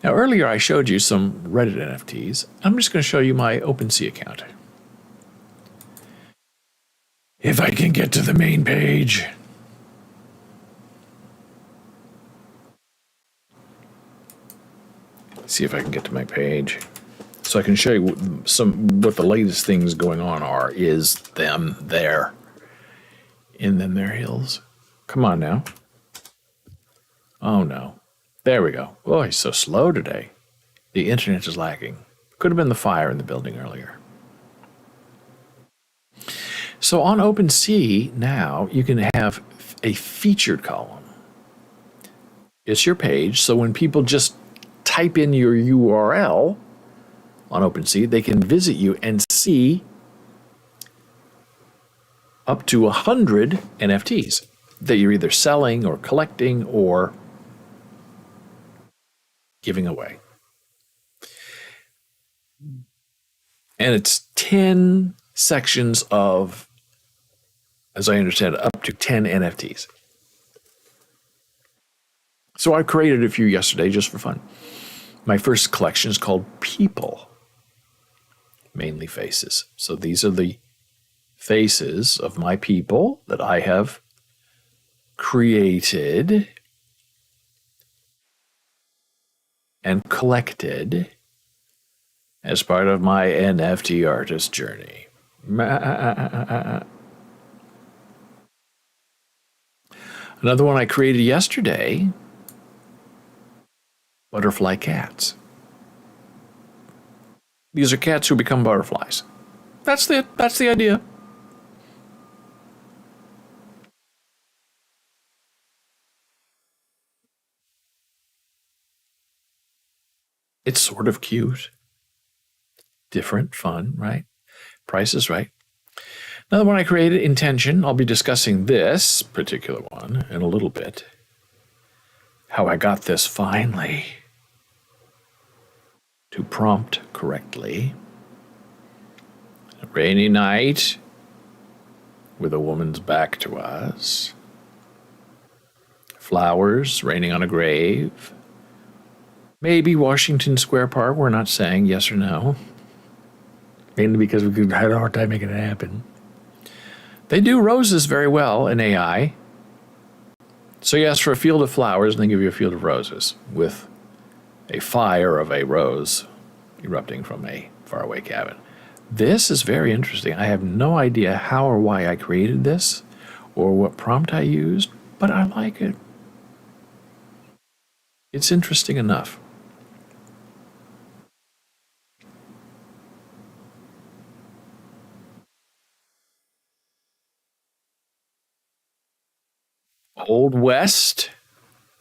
A: Now, earlier I showed you some Reddit NFTs. I'm just going to show you my OpenSea account. If I can get to the main page. See if I can get to my page. So I can show you what the latest things going on are. Is them there. In them there hills. Come on now. Oh no. There we go. Oh, he's so slow today. The internet is lagging. Could have been the fire in the building earlier. So on OpenSea now, you can have a featured column. It's your page. So when people just type in your URL on OpenSea, they can visit you and see up to 100 NFTs that you're either selling or collecting or giving away. And it's 10 sections of, as I understand it, up to 10 NFTs. So I created a few yesterday just for fun. My first collection is called People, mainly faces. So these are the faces of my people that I have created and collected as part of my NFT artist journey. Another one I created yesterday, butterfly cats. These are cats who become butterflies. That's the idea. It's sort of cute. Different, fun, right? Price is right. Another one I created, Intention. I'll be discussing this particular one in a little bit. How I got this finally to prompt correctly. A rainy night with a woman's back to us. Flowers raining on a grave. Maybe Washington Square Park. We're not saying yes or no. Mainly because we had a hard time making it happen. They do roses very well in AI. So you ask for a field of flowers and they give you a field of roses with a fire of a rose erupting from a faraway cabin. This is very interesting. I have no idea how or why I created this or what prompt I used, but I like it. It's interesting enough. Old West.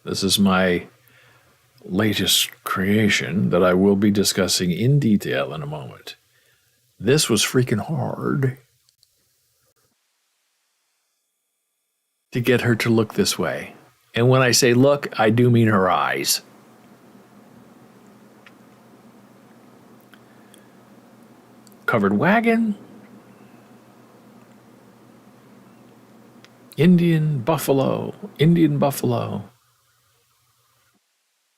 A: This is my latest creation that I will be discussing in detail in a moment. This was freaking hard to get her to look this way. And when I say look, I do mean her eyes. Covered wagon. Indian buffalo.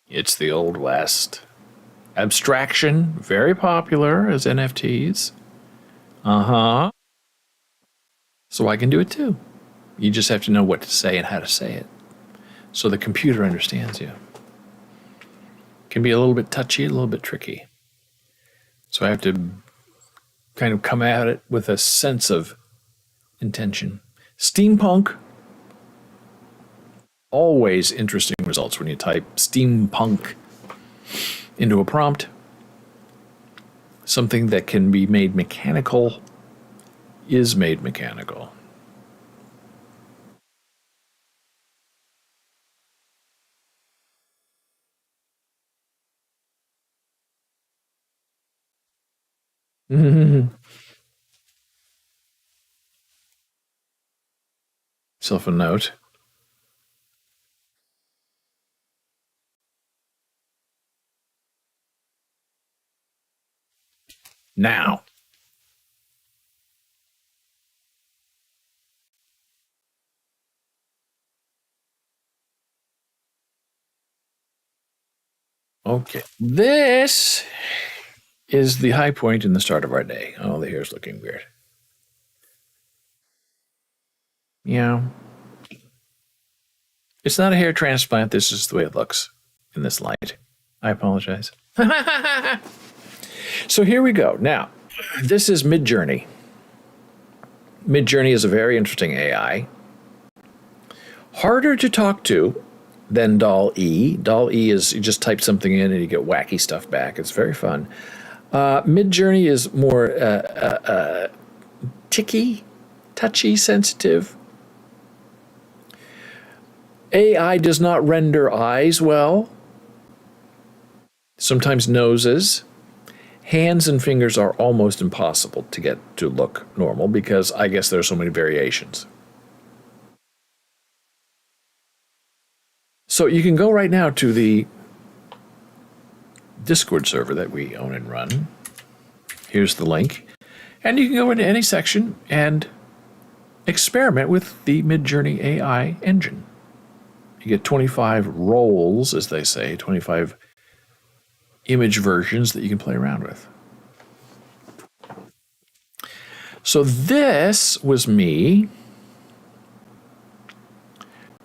A: It's the Old West. Abstraction, very popular as NFTs. So I can do it too. You just have to know what to say and how to say it. So the computer understands you. Can be a little bit touchy, a little bit tricky. So I have to kind of come at it with a sense of intention. Steampunk. Always interesting results when you type steampunk into a prompt. Something that can be made mechanical is made mechanical. Self a note. Now. Okay. This is the high point in the start of our day. Oh, the hair's looking weird. Yeah. It's not a hair transplant. This is the way it looks in this light. I apologize. So here we go. Now, this is Midjourney. Midjourney is a very interesting AI. Harder to talk to than DALL-E. DALL-E is you just type something in and you get wacky stuff back. It's very fun. Midjourney is more ticky, touchy, sensitive. AI does not render eyes well, sometimes noses. Hands and fingers are almost impossible to get to look normal because I guess there are so many variations. So you can go right now to the Discord server that we own and run. Here's the link. And you can go into any section and experiment with the Midjourney AI engine. You get 25 roles, as they say, 25 image versions that you can play around with. So this was me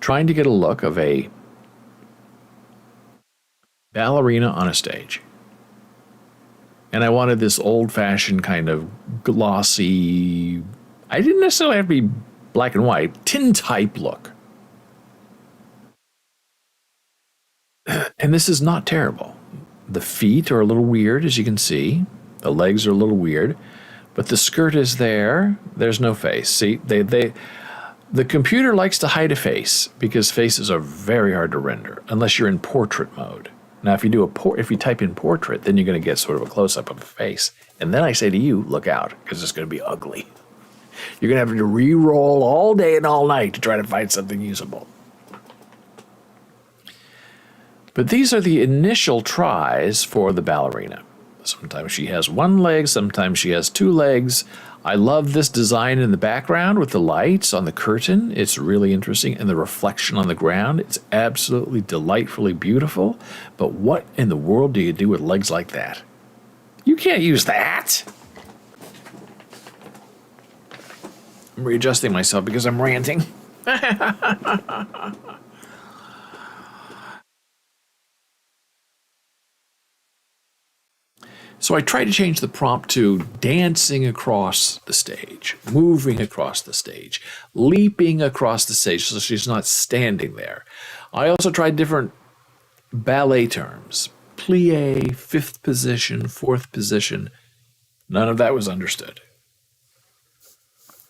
A: trying to get a look of a ballerina on a stage. And I wanted this old-fashioned kind of glossy, I didn't necessarily have to be black and white, tintype look. And this is not terrible. The feet are a little weird, as you can see. The legs are a little weird. But the skirt is there. There's no face. See, the computer likes to hide a face because faces are very hard to render unless you're in portrait mode. Now, if you type in portrait, then you're going to get sort of a close-up of a face. And then I say to you, look out, because it's going to be ugly. You're going to have to re-roll all day and all night to try to find something usable. But these are the initial tries for the ballerina. Sometimes she has one leg, sometimes she has two legs. I love this design in the background with the lights on the curtain. It's really interesting. And the reflection on the ground. It's absolutely delightfully beautiful. But what in the world do you do with legs like that? You can't use that. I'm readjusting myself because I'm ranting. So I tried to change the prompt to dancing across the stage, moving across the stage, leaping across the stage so she's not standing there. I also tried different ballet terms, plie, fifth position, fourth position. None of that was understood.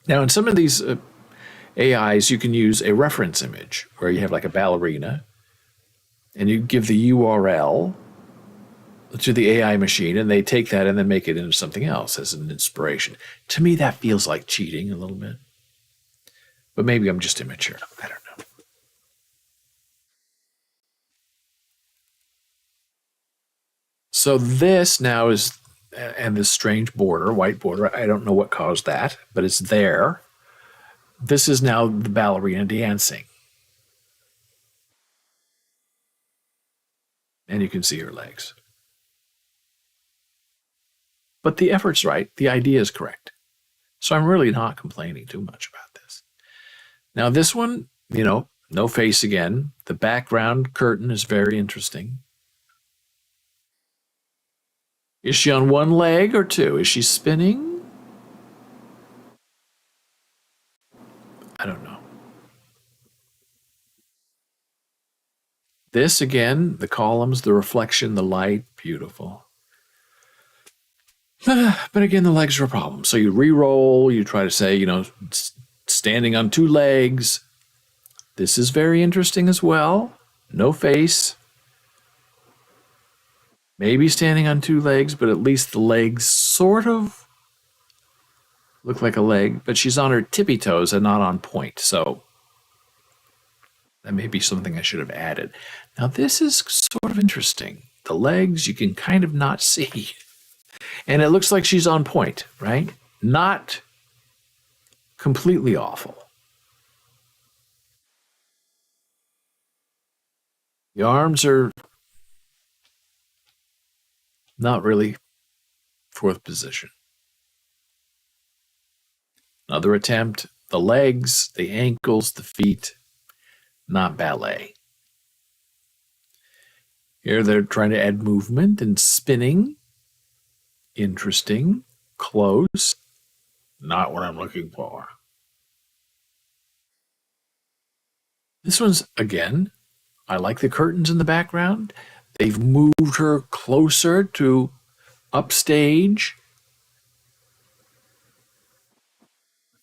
A: Now in some of these AIs, you can use a reference image where you have like a ballerina and you give the URL to the AI machine, and they take that and then make it into something else as an inspiration. To me, that feels like cheating a little bit. But maybe I'm just immature. I don't know. So this now is, and this strange border, white border, I don't know what caused that, but it's there. This is now the ballerina dancing. And you can see her legs. But the effort's right. The idea is correct. So I'm really not complaining too much about this. Now this one, no face again. The background curtain is very interesting. Is she on one leg or two? Is she spinning? I don't know. This again, the columns, the reflection, the light, beautiful. But again, the legs are a problem. So you re-roll, you try to say, standing on two legs. This is very interesting as well. No face. Maybe standing on two legs, but at least the legs sort of look like a leg. But she's on her tippy toes and not on point. So that may be something I should have added. Now this is sort of interesting. The legs you can kind of not see. And it looks like she's on point, right? Not completely awful. The arms are not really fourth position. Another attempt. The legs, the ankles, the feet, not ballet. Here they're trying to add movement and spinning. Interesting. Close. Not what I'm looking for. This one's, again, I like the curtains in the background. They've moved her closer to upstage.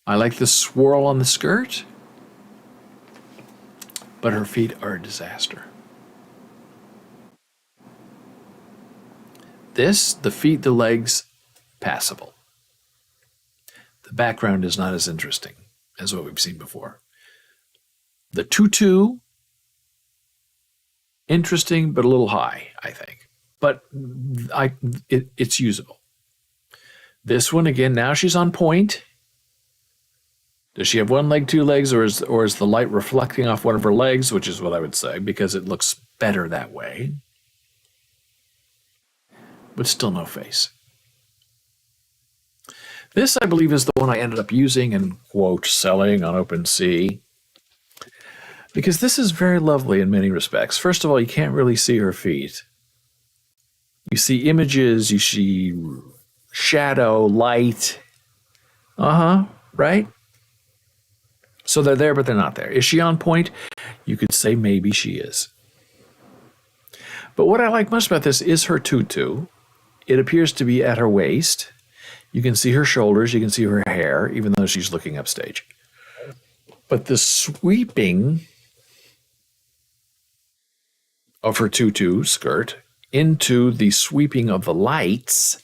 A: I like the swirl on the skirt. but her feet are a disaster. This, the feet, the legs, passable. The background is not as interesting as what we've seen before. The tutu, interesting, but a little high, I think. But it's usable. This one, again, now she's on point. Does she have one leg, two legs, or is the light reflecting off one of her legs, which is what I would say, because it looks better that way. But still no face. This, I believe, is the one I ended up using and, quote, selling on OpenSea. Because this is very lovely in many respects. First of all, you can't really see her feet. You see images, you see shadow, light. Right? So they're there, but they're not there. Is she on point? You could say maybe she is. But what I like most about this is her tutu. It appears to be at her waist. You can see her shoulders, you can see her hair, even though she's looking upstage. But the sweeping of her tutu skirt into the sweeping of the lights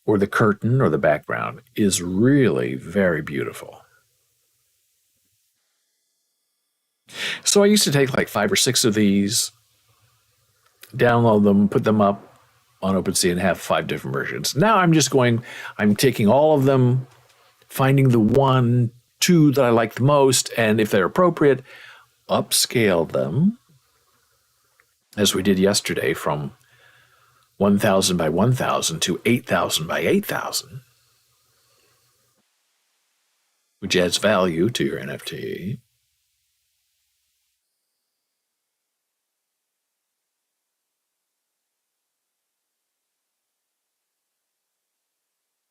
A: or the curtain or the background is really very beautiful. So I used to take like 5 or 6 of these, download them, put them up on OpenSea and have 5 different versions. Now I'm taking all of them, finding the 1, 2 that I like the most, and if they're appropriate, upscale them, as we did yesterday, from 1,000 by 1,000 to 8,000 by 8,000, which adds value to your NFT.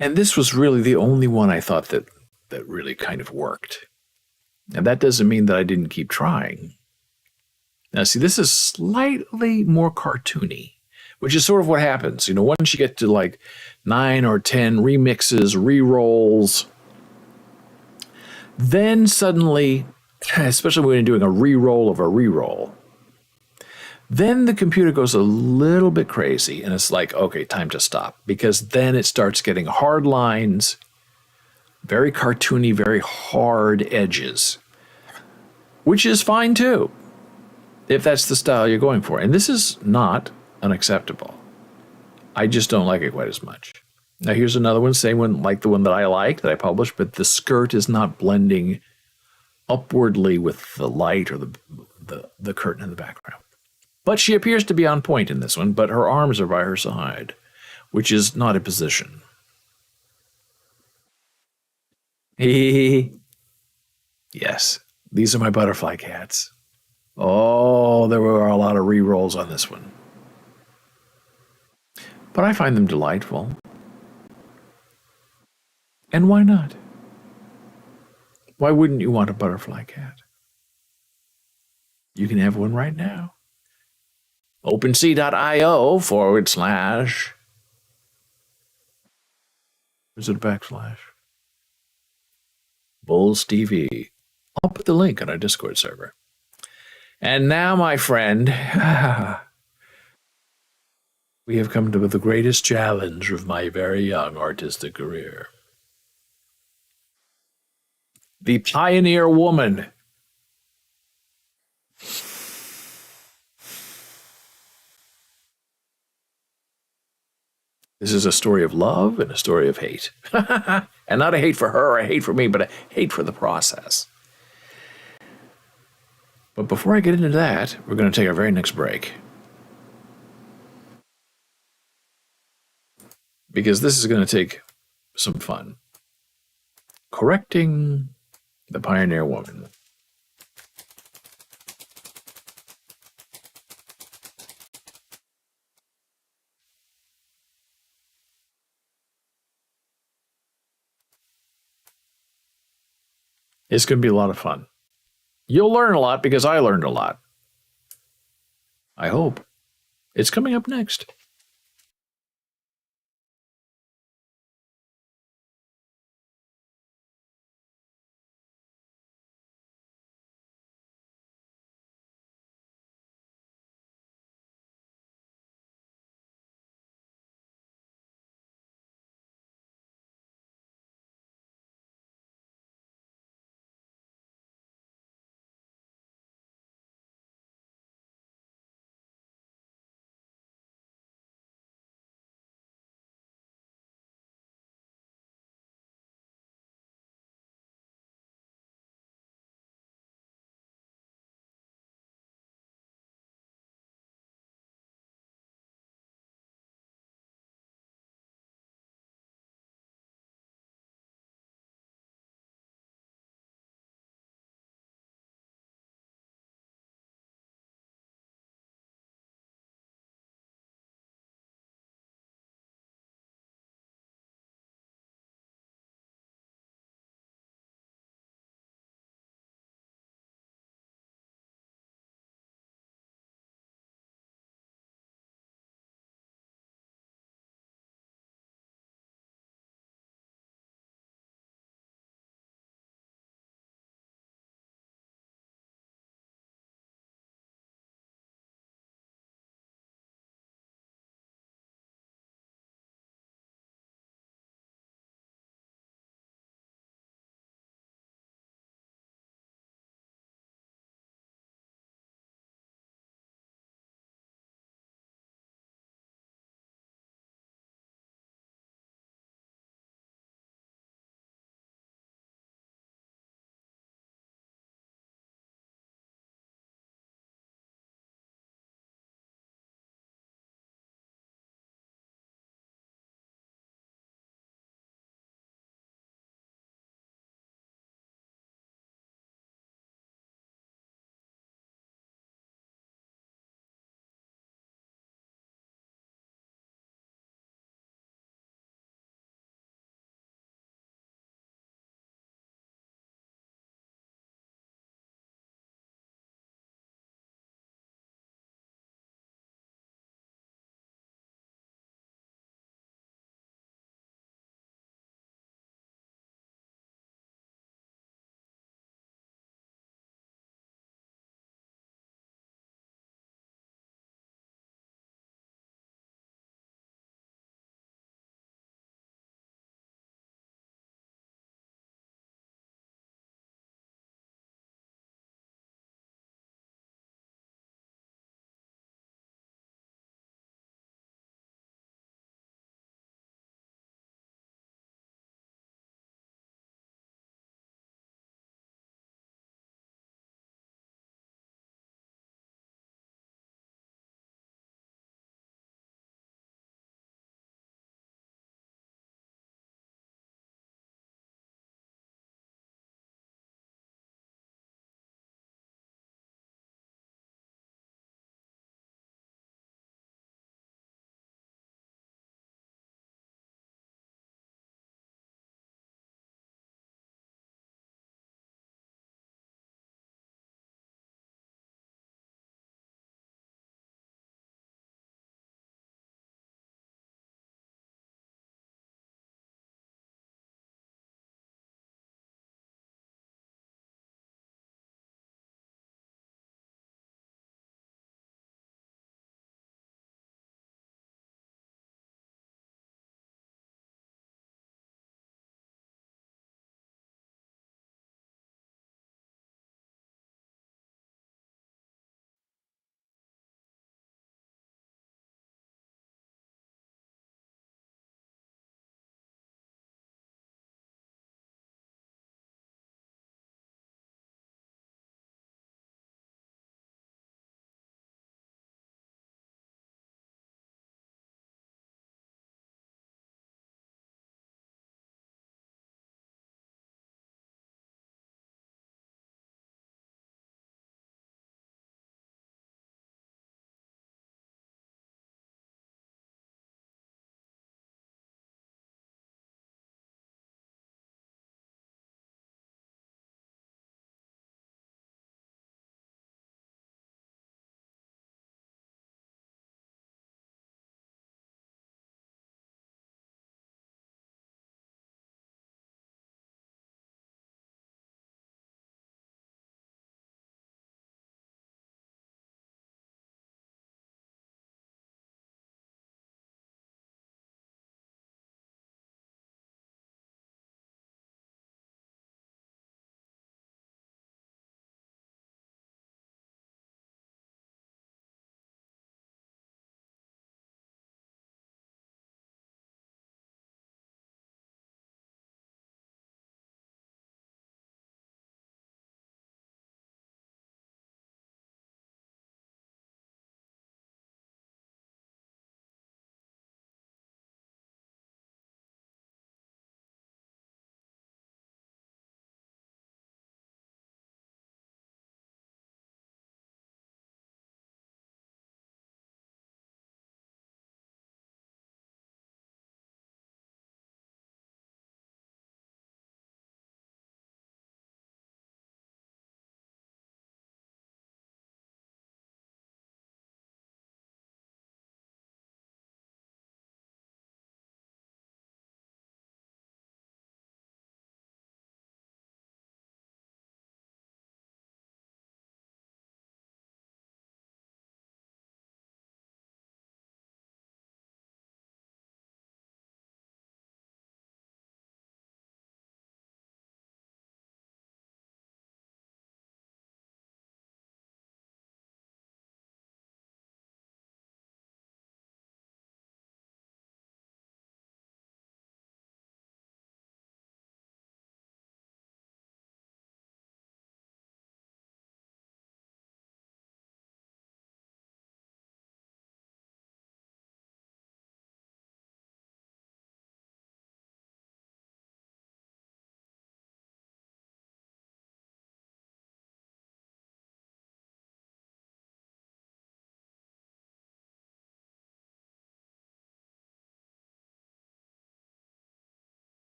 A: And this was really the only one I thought that really kind of worked. And that doesn't mean that I didn't keep trying. Now, see, this is slightly more cartoony, which is sort of what happens. You know, once you get to like 9 or 10 remixes, re-rolls, then suddenly, especially when you're doing a re-roll of a re-roll, then the computer goes a little bit crazy and it's like, okay, time to stop. Because then it starts getting hard lines, very cartoony, very hard edges, which is fine too, if that's the style you're going for. And this is not unacceptable. I just don't like it quite as much. Now here's another one, same one like the one that I like, that I published, but the skirt is not blending upwardly with the light or the curtain in the background. But she appears to be on point in this one, but her arms are by her side, which is not a position. Yes, these are my butterfly cats. Oh, there were a lot of re-rolls on this one. But I find them delightful. And why not? Why wouldn't you want a butterfly cat? You can have one right now. OpenSea.io / is it a backslash? Bulls TV. I'll put the link on our Discord server. And now, my friend, we have come to the greatest challenge of my very young artistic career. The Pioneer Woman. This is a story of love and a story of hate. And not a hate for her or a hate for me, but a hate for the process. But before I get into that, we're going to take our very next break. Because this is going to take some fun. Correcting the Pioneer Woman. It's going to be a lot of fun. You'll learn a lot because I learned a lot. I hope. It's coming up next.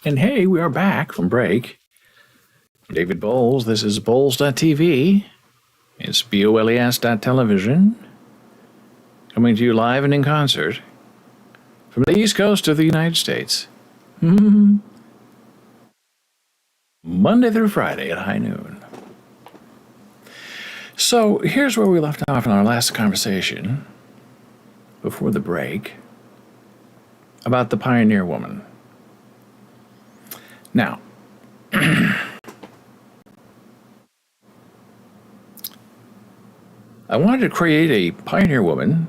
A: And hey, we are back from break. David Bowles, this is Bowles.tv. It's BOLES.television. Coming to you live and in concert from the East Coast of the United States. Monday through Friday at high noon. So here's where we left off in our last conversation before the break about the pioneer woman. Now, I wanted to create a pioneer woman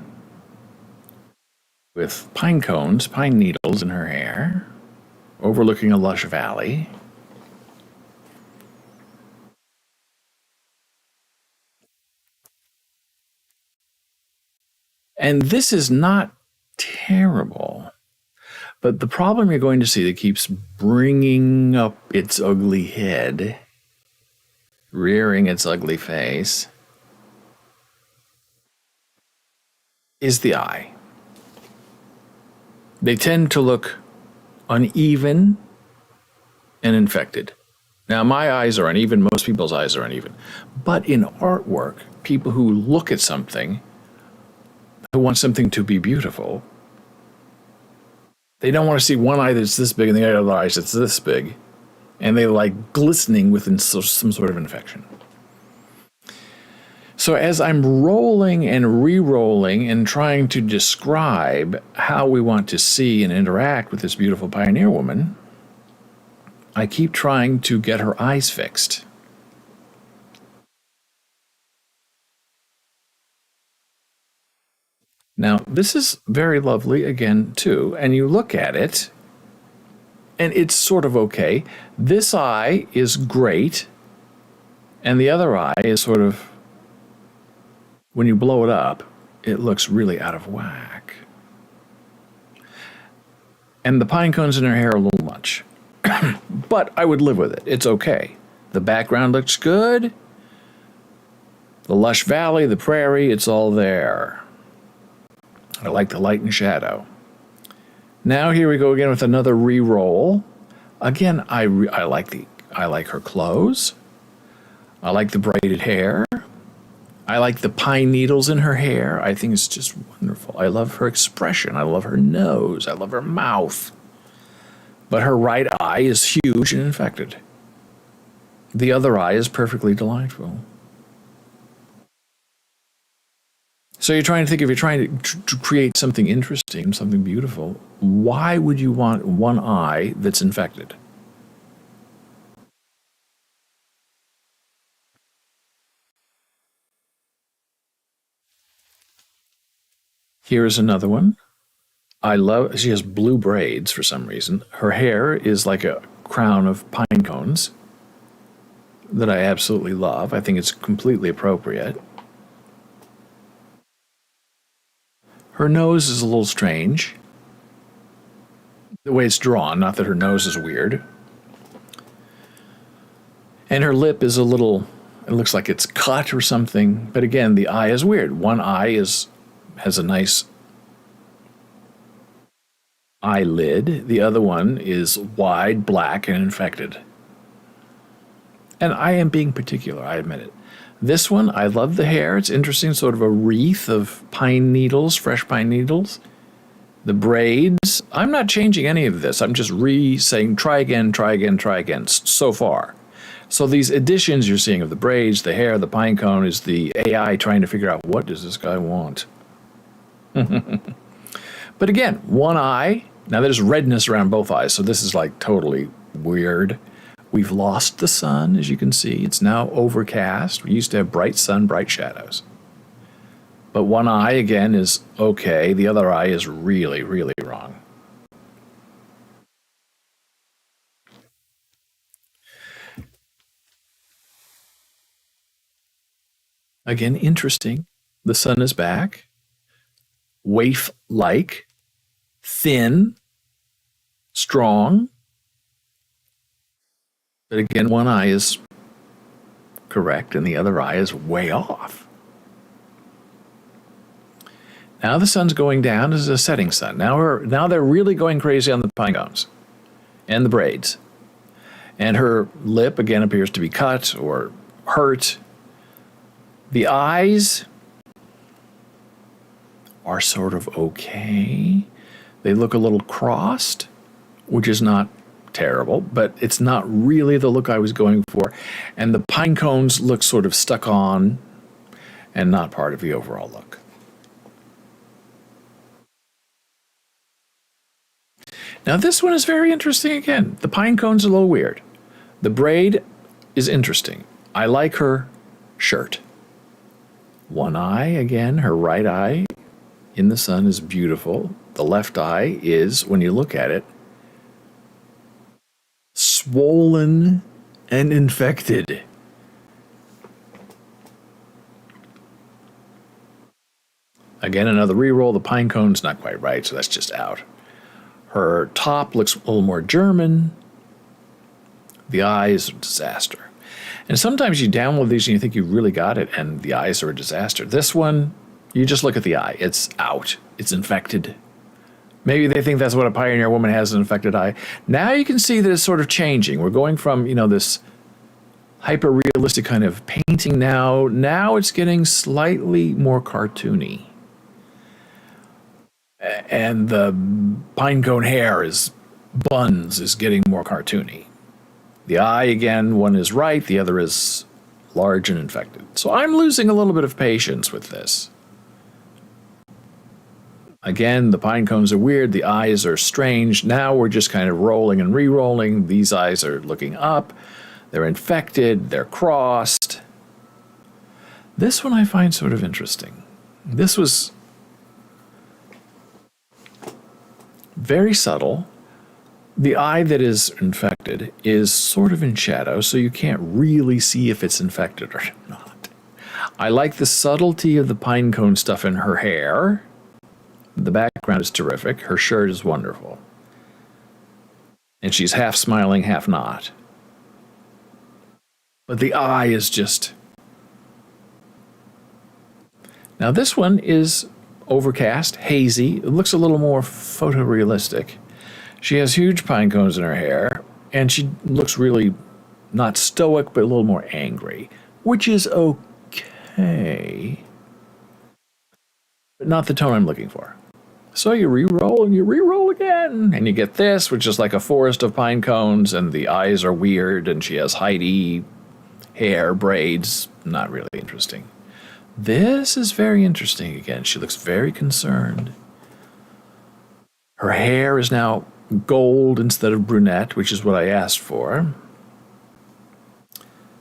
A: with pine cones, pine needles in her hair, overlooking a lush valley. And this is not terrible. But the problem you're going to see that keeps bringing up its ugly head, rearing its ugly face, is the eye. They tend to look uneven and infected. Now, my eyes are uneven, most people's eyes are uneven. But in artwork, people who look at something, who want something to be beautiful, they don't want to see one eye that's this big and the other eye that's this big, and they like glistening with some sort of infection. So as I'm rolling and re-rolling and trying to describe how we want to see and interact with this beautiful pioneer woman, I keep trying to get her eyes fixed. Now, this is very lovely again, too, and you look at it, and it's sort of okay. This eye is great, and the other eye is sort of, when you blow it up, it looks really out of whack. And the pine cones in her hair are a little much. But I would live with it. It's okay. The background looks good. The lush valley, the prairie, it's all there. I like the light and shadow. Now here we go again with another re-roll. Again, I like her clothes. I like the braided hair. I like the pine needles in her hair. I think it's just wonderful. I love her expression. I love her nose. I love her mouth. But her right eye is huge and infected. The other eye is perfectly delightful. So you're trying to think, if you're trying to create something interesting, something beautiful, why would you want one eye that's infected? Here's another one. She has blue braids for some reason. Her hair is like a crown of pine cones that I absolutely love. I think it's completely appropriate. Her nose is a little strange. The way it's drawn, not that her nose is weird. And her lip is a little, it looks like it's cut or something. But again, the eye is weird. One eye has a nice eyelid. The other one is wide, black, and infected. And I am being particular, I admit it. This one, I love the hair. It's interesting, sort of a wreath of pine needles, fresh pine needles. The braids, I'm not changing any of this. I'm just saying try again so far. So these additions you're seeing of the braids, the hair, the pine cone is the AI trying to figure out, what does this guy want? But again, one eye. Now there's redness around both eyes, so this is like totally weird. We've lost the sun, as you can see. It's now overcast. We used to have bright sun, bright shadows. But one eye, again, is okay. The other eye is really, really wrong. Again, interesting. The sun is back. Waif-like. Thin. Strong. But again, one eye is correct and the other eye is way off. Now the sun's going down. This is a setting sun. Now they're really going crazy on the pine cones. and the braids. And her lip, again, appears to be cut or hurt. The eyes are sort of okay. They look a little crossed, which is not terrible, but it's not really the look I was going for. And the pine cones look sort of stuck on and not part of the overall look. Now this one is very interesting again. The pine cone's a little weird. The braid is interesting. I like her shirt. One eye, again, her right eye in the sun is beautiful. The left eye is, when you look at it, swollen and infected. Again, another reroll. The pine cone's not quite right, so that's just out. Her top looks a little more German. The eye is a disaster. And sometimes you download these and you think you really got it, and the eyes are a disaster. This one, you just look at the eye. It's out. It's infected. Maybe they think that's what a pioneer woman has, an infected eye. Now you can see that it's sort of changing. We're going from, this hyper-realistic kind of painting now. Now it's getting slightly more cartoony. And the pinecone hair is getting more cartoony. The eye, again, one is right, the other is large and infected. So I'm losing a little bit of patience with this. Again, the pine cones are weird, the eyes are strange. Now we're just kind of rolling and re-rolling. These eyes are looking up, they're infected, they're crossed. This one I find sort of interesting. This was very subtle. The eye that is infected is sort of in shadow, so you can't really see if it's infected or not. I like the subtlety of the pinecone stuff in her hair. The background is terrific. Her shirt is wonderful. And she's half smiling, half not. But the eye is just... Now this one is overcast, hazy. It looks a little more photorealistic. She has huge pine cones in her hair, and she looks really not stoic, but a little more angry, which is okay, but not the tone I'm looking for. So you re-roll and you re-roll again, and you get this, which is like a forest of pine cones, and the eyes are weird, and she has Heidi hair, braids, not really interesting. This is very interesting again. She looks very concerned. Her hair is now gold instead of brunette, which is what I asked for.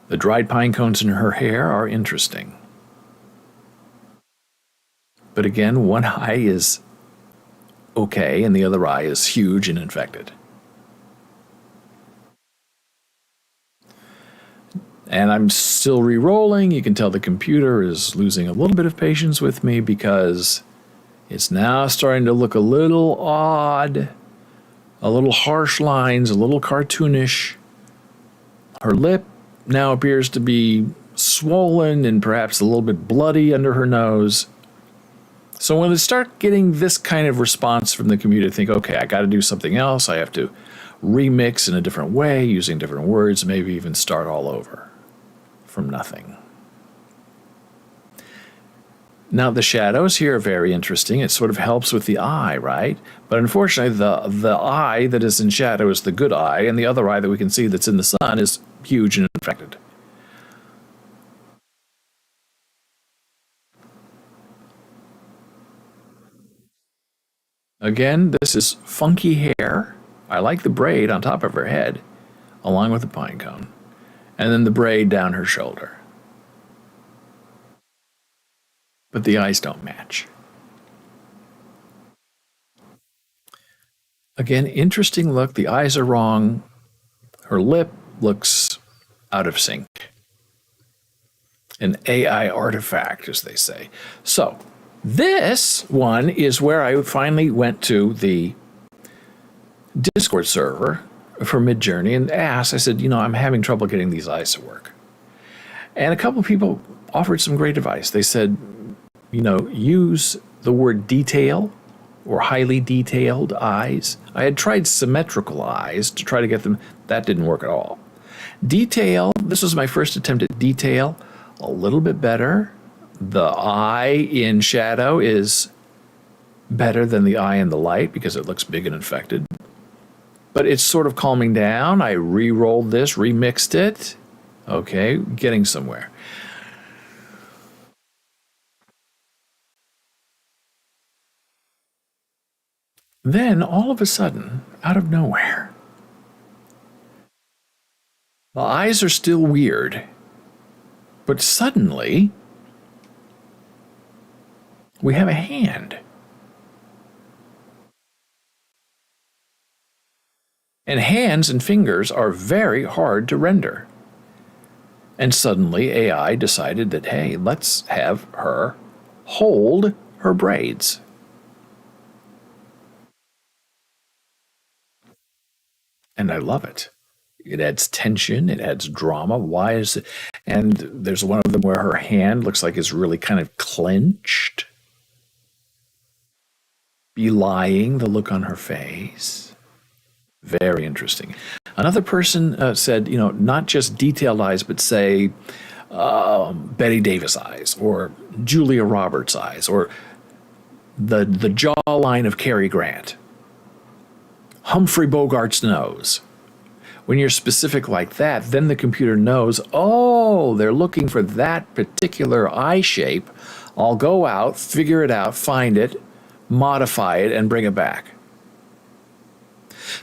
A: The dried pine cones in her hair are interesting. But again, one eye is okay, and the other eye is huge and infected. And I'm still re-rolling. You can tell the computer is losing a little bit of patience with me because it's now starting to look a little odd, a little harsh lines, a little cartoonish. Her lip now appears to be swollen and perhaps a little bit bloody under her nose. So when I start getting this kind of response from the computer, think, okay, I got to do something else. I have to remix in a different way, using different words, maybe even start all over from nothing. Now, the shadows here are very interesting. It sort of helps with the eye, right? But unfortunately, the eye that is in shadow is the good eye, and the other eye that we can see that's in the sun is huge and infected. Again, this is funky hair. I like the braid on top of her head, along with the pine cone, and then the braid down her shoulder. But the eyes don't match. Again, interesting look. The eyes are wrong. Her lip looks out of sync. An AI artifact, as they say. So, this one is where I finally went to the Discord server for Midjourney and asked, I said, I'm having trouble getting these eyes to work. And a couple of people offered some great advice. They said, use the word detail or highly detailed eyes. I had tried symmetrical eyes to try to get them. That didn't work at all. Detail, this was my first attempt at detail, a little bit better. The eye in shadow is better than the eye in the light because it looks big and infected. But it's sort of calming down. I re-rolled this, remixed it. Okay, getting somewhere. Then, all of a sudden, out of nowhere, the eyes are still weird, but suddenly, we have a hand. And hands and fingers are very hard to render. And suddenly, AI decided that, hey, let's have her hold her braids. And I love it. It adds tension, it adds drama. Why is it? And there's one of them where her hand looks like it's really kind of clenched, belying the look on her face. Very interesting. Another person said, not just detailed eyes, but say Betty Davis eyes or Julia Roberts eyes or the jawline of Cary Grant. Humphrey Bogart's nose. When you're specific like that, then the computer knows, oh, they're looking for that particular eye shape. I'll go out, figure it out, find it, modify it, and bring it back.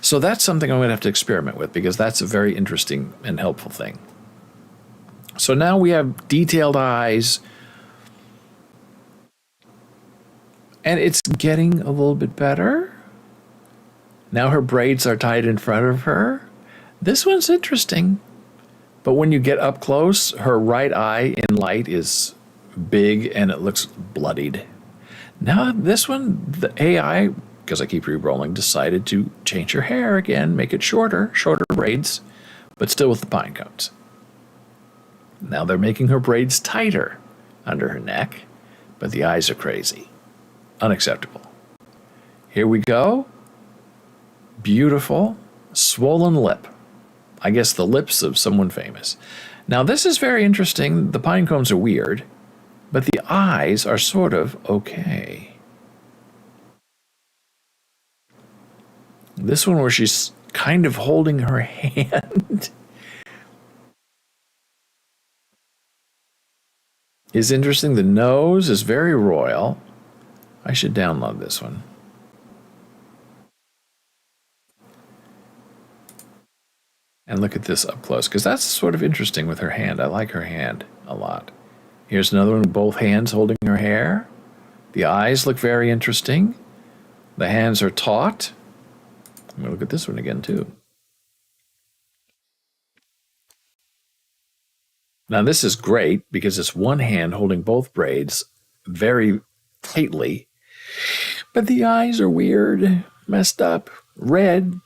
A: So that's something I'm going to have to experiment with because that's a very interesting and helpful thing. So now we have detailed eyes, and it's getting a little bit better. Now her braids are tied in front of her. This one's interesting. But when you get up close, her right eye in light is big and it looks bloodied. Now this one, the AI, because I keep re-rolling, decided to change her hair again, make it shorter braids, but still with the pine cones. Now they're making her braids tighter under her neck, but the eyes are crazy. Unacceptable. Here we go. Beautiful, swollen lip. I guess the lips of someone famous. Now this is very interesting. The pine cones are weird, but the eyes are sort of okay. This one where she's kind of holding her hand is interesting. The nose is very royal. I should download this one. And look at this up close, because that's sort of interesting with her hand. I like her hand a lot. Here's another one with both hands holding her hair. The eyes look very interesting. The hands are taut. I'm going to look at this one again, too. Now, this is great because it's one hand holding both braids very tightly. But the eyes are weird, messed up, red.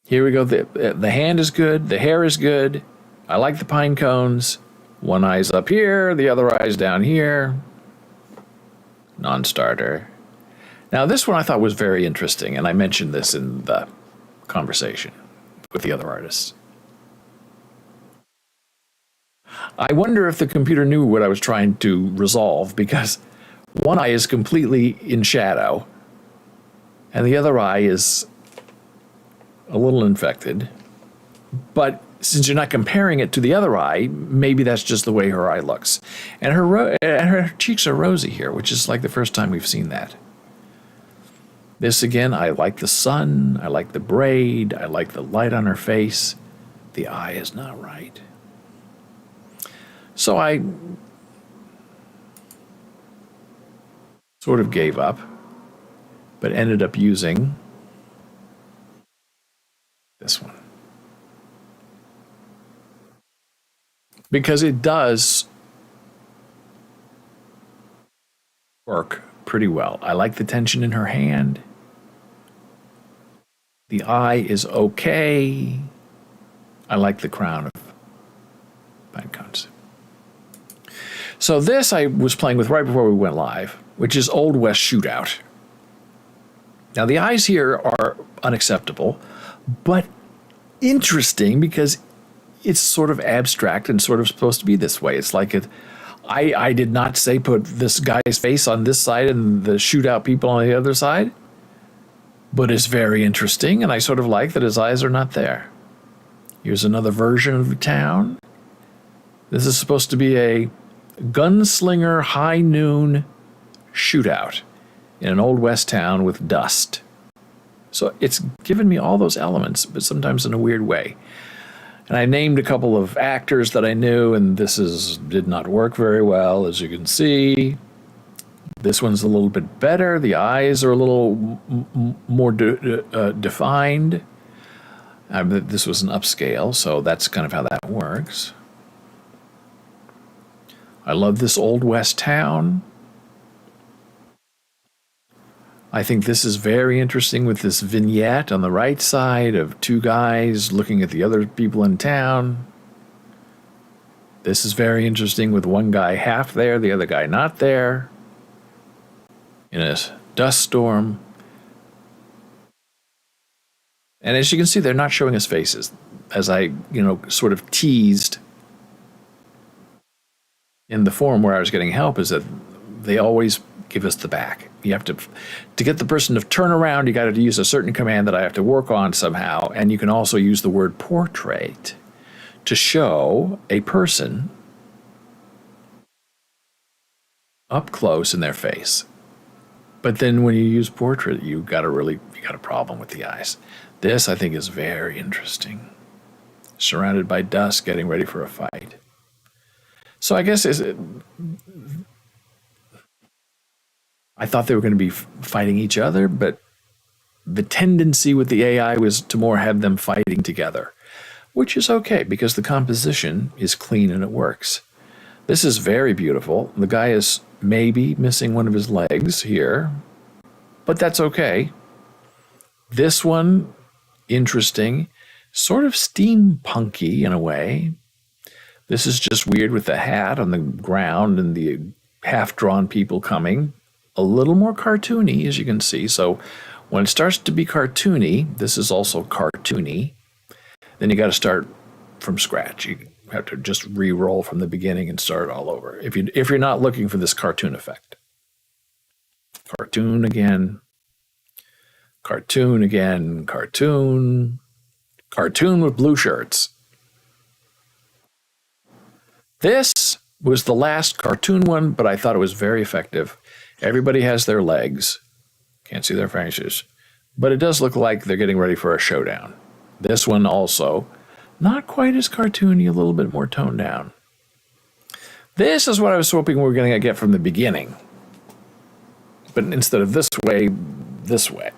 A: Here we go. The hand is good. The hair is good. I like the pine cones. One eye's up here. The other eye's down here. Non-starter. Now, this one I thought was very interesting, and I mentioned this in the conversation with the other artists. I wonder if the computer knew what I was trying to resolve, because one eye is completely in shadow, and the other eye is a little infected. But since you're not comparing it to the other eye, maybe that's just the way her eye looks. And her cheeks are rosy here, which is like the first time we've seen that. This again, I like the sun, I like the braid, I like the light on her face. The eye is not right. So I sort of gave up, but ended up using this one. Because it does work pretty well. I like the tension in her hand. The eye is okay. I like the crown of pine cones. So this I was playing with right before we went live. which is Old West Shootout. Now, the eyes here are unacceptable, but interesting because it's sort of abstract and sort of supposed to be this way. It's like I did not say put this guy's face on this side and the shootout people on the other side, but it's very interesting, and I sort of like that his eyes are not there. Here's another version of the town. This is supposed to be a gunslinger high noon shootout in an old west town with dust. So it's given me all those elements, but sometimes in a weird way. And I named a couple of actors that I knew, and did not work very well, as you can see. This one's a little bit better. The eyes are a little more defined. This was an upscale, so that's kind of how that works. I love this Old West town. I think this is very interesting with this vignette on the right side of two guys looking at the other people in town. This is very interesting with one guy half there, the other guy not there, in a dust storm. And as you can see, they're not showing us faces. As I, sort of teased in the forum where I was getting help, is that they always give us the back. You have to get the person to turn around, you got to use a certain command that I have to work on somehow. And you can also use the word portrait to show a person up close in their face. But then when you use portrait, you got a problem with the eyes. This, I think, is very interesting. Surrounded by dust, getting ready for a fight. So I guess I thought they were going to be fighting each other, but the tendency with the AI was to more have them fighting together, which is okay because the composition is clean and it works. This is very beautiful. The guy is maybe missing one of his legs here, but that's okay. This one, interesting, sort of steampunky in a way. This is just weird with the hat on the ground and the half-drawn people coming. A little more cartoony, as you can see. So when it starts to be cartoony, this is also cartoony. Then you got to start from scratch. You have to just re-roll from the beginning and start all over. If you're not looking for this cartoon effect. Cartoon again. Cartoon again. Cartoon. Cartoon with blue shirts. This was the last cartoon one, but I thought it was very effective. Everybody has their legs. Can't see their faces. But it does look like they're getting ready for a showdown. This one also, not quite as cartoony, a little bit more toned down. This is what I was hoping we were going to get from the beginning. But instead of this way,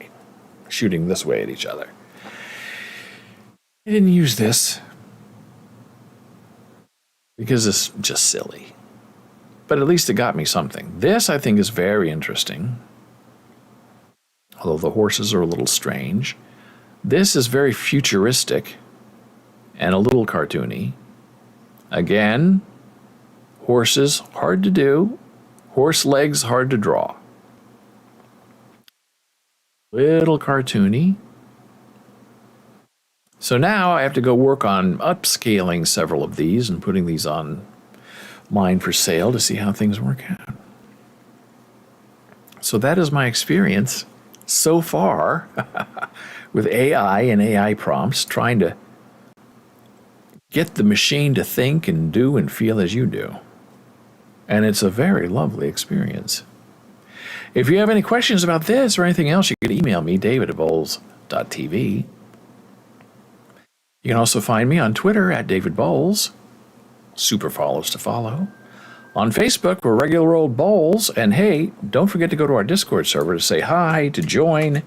A: shooting this way at each other. I didn't use this because it's just silly. But at least it got me something. This, I think, is very interesting. Although the horses are a little strange. This is very futuristic and a little cartoony. Again, horses, hard to do. Horse legs, hard to draw. Little cartoony. So now I have to go work on upscaling several of these and putting these on mine for sale to see how things work out. So that is my experience so far with AI and AI prompts, trying to get the machine to think and do and feel as you do. And it's a very lovely experience. If you have any questions about this or anything else, you can email me, david@bowles.tv. You can also find me on Twitter @DavidBowles. Super follows to follow. On Facebook, we're regular old Bowles. And hey, don't forget to go to our Discord server to say hi, to join.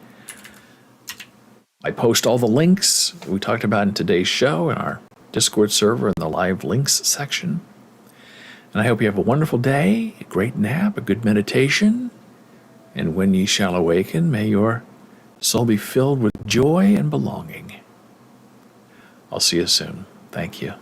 A: I post all the links we talked about in today's show in our Discord server in the live links section. And I hope you have a wonderful day, a great nap, a good meditation. And when ye shall awaken, may your soul be filled with joy and belonging. I'll see you soon. Thank you.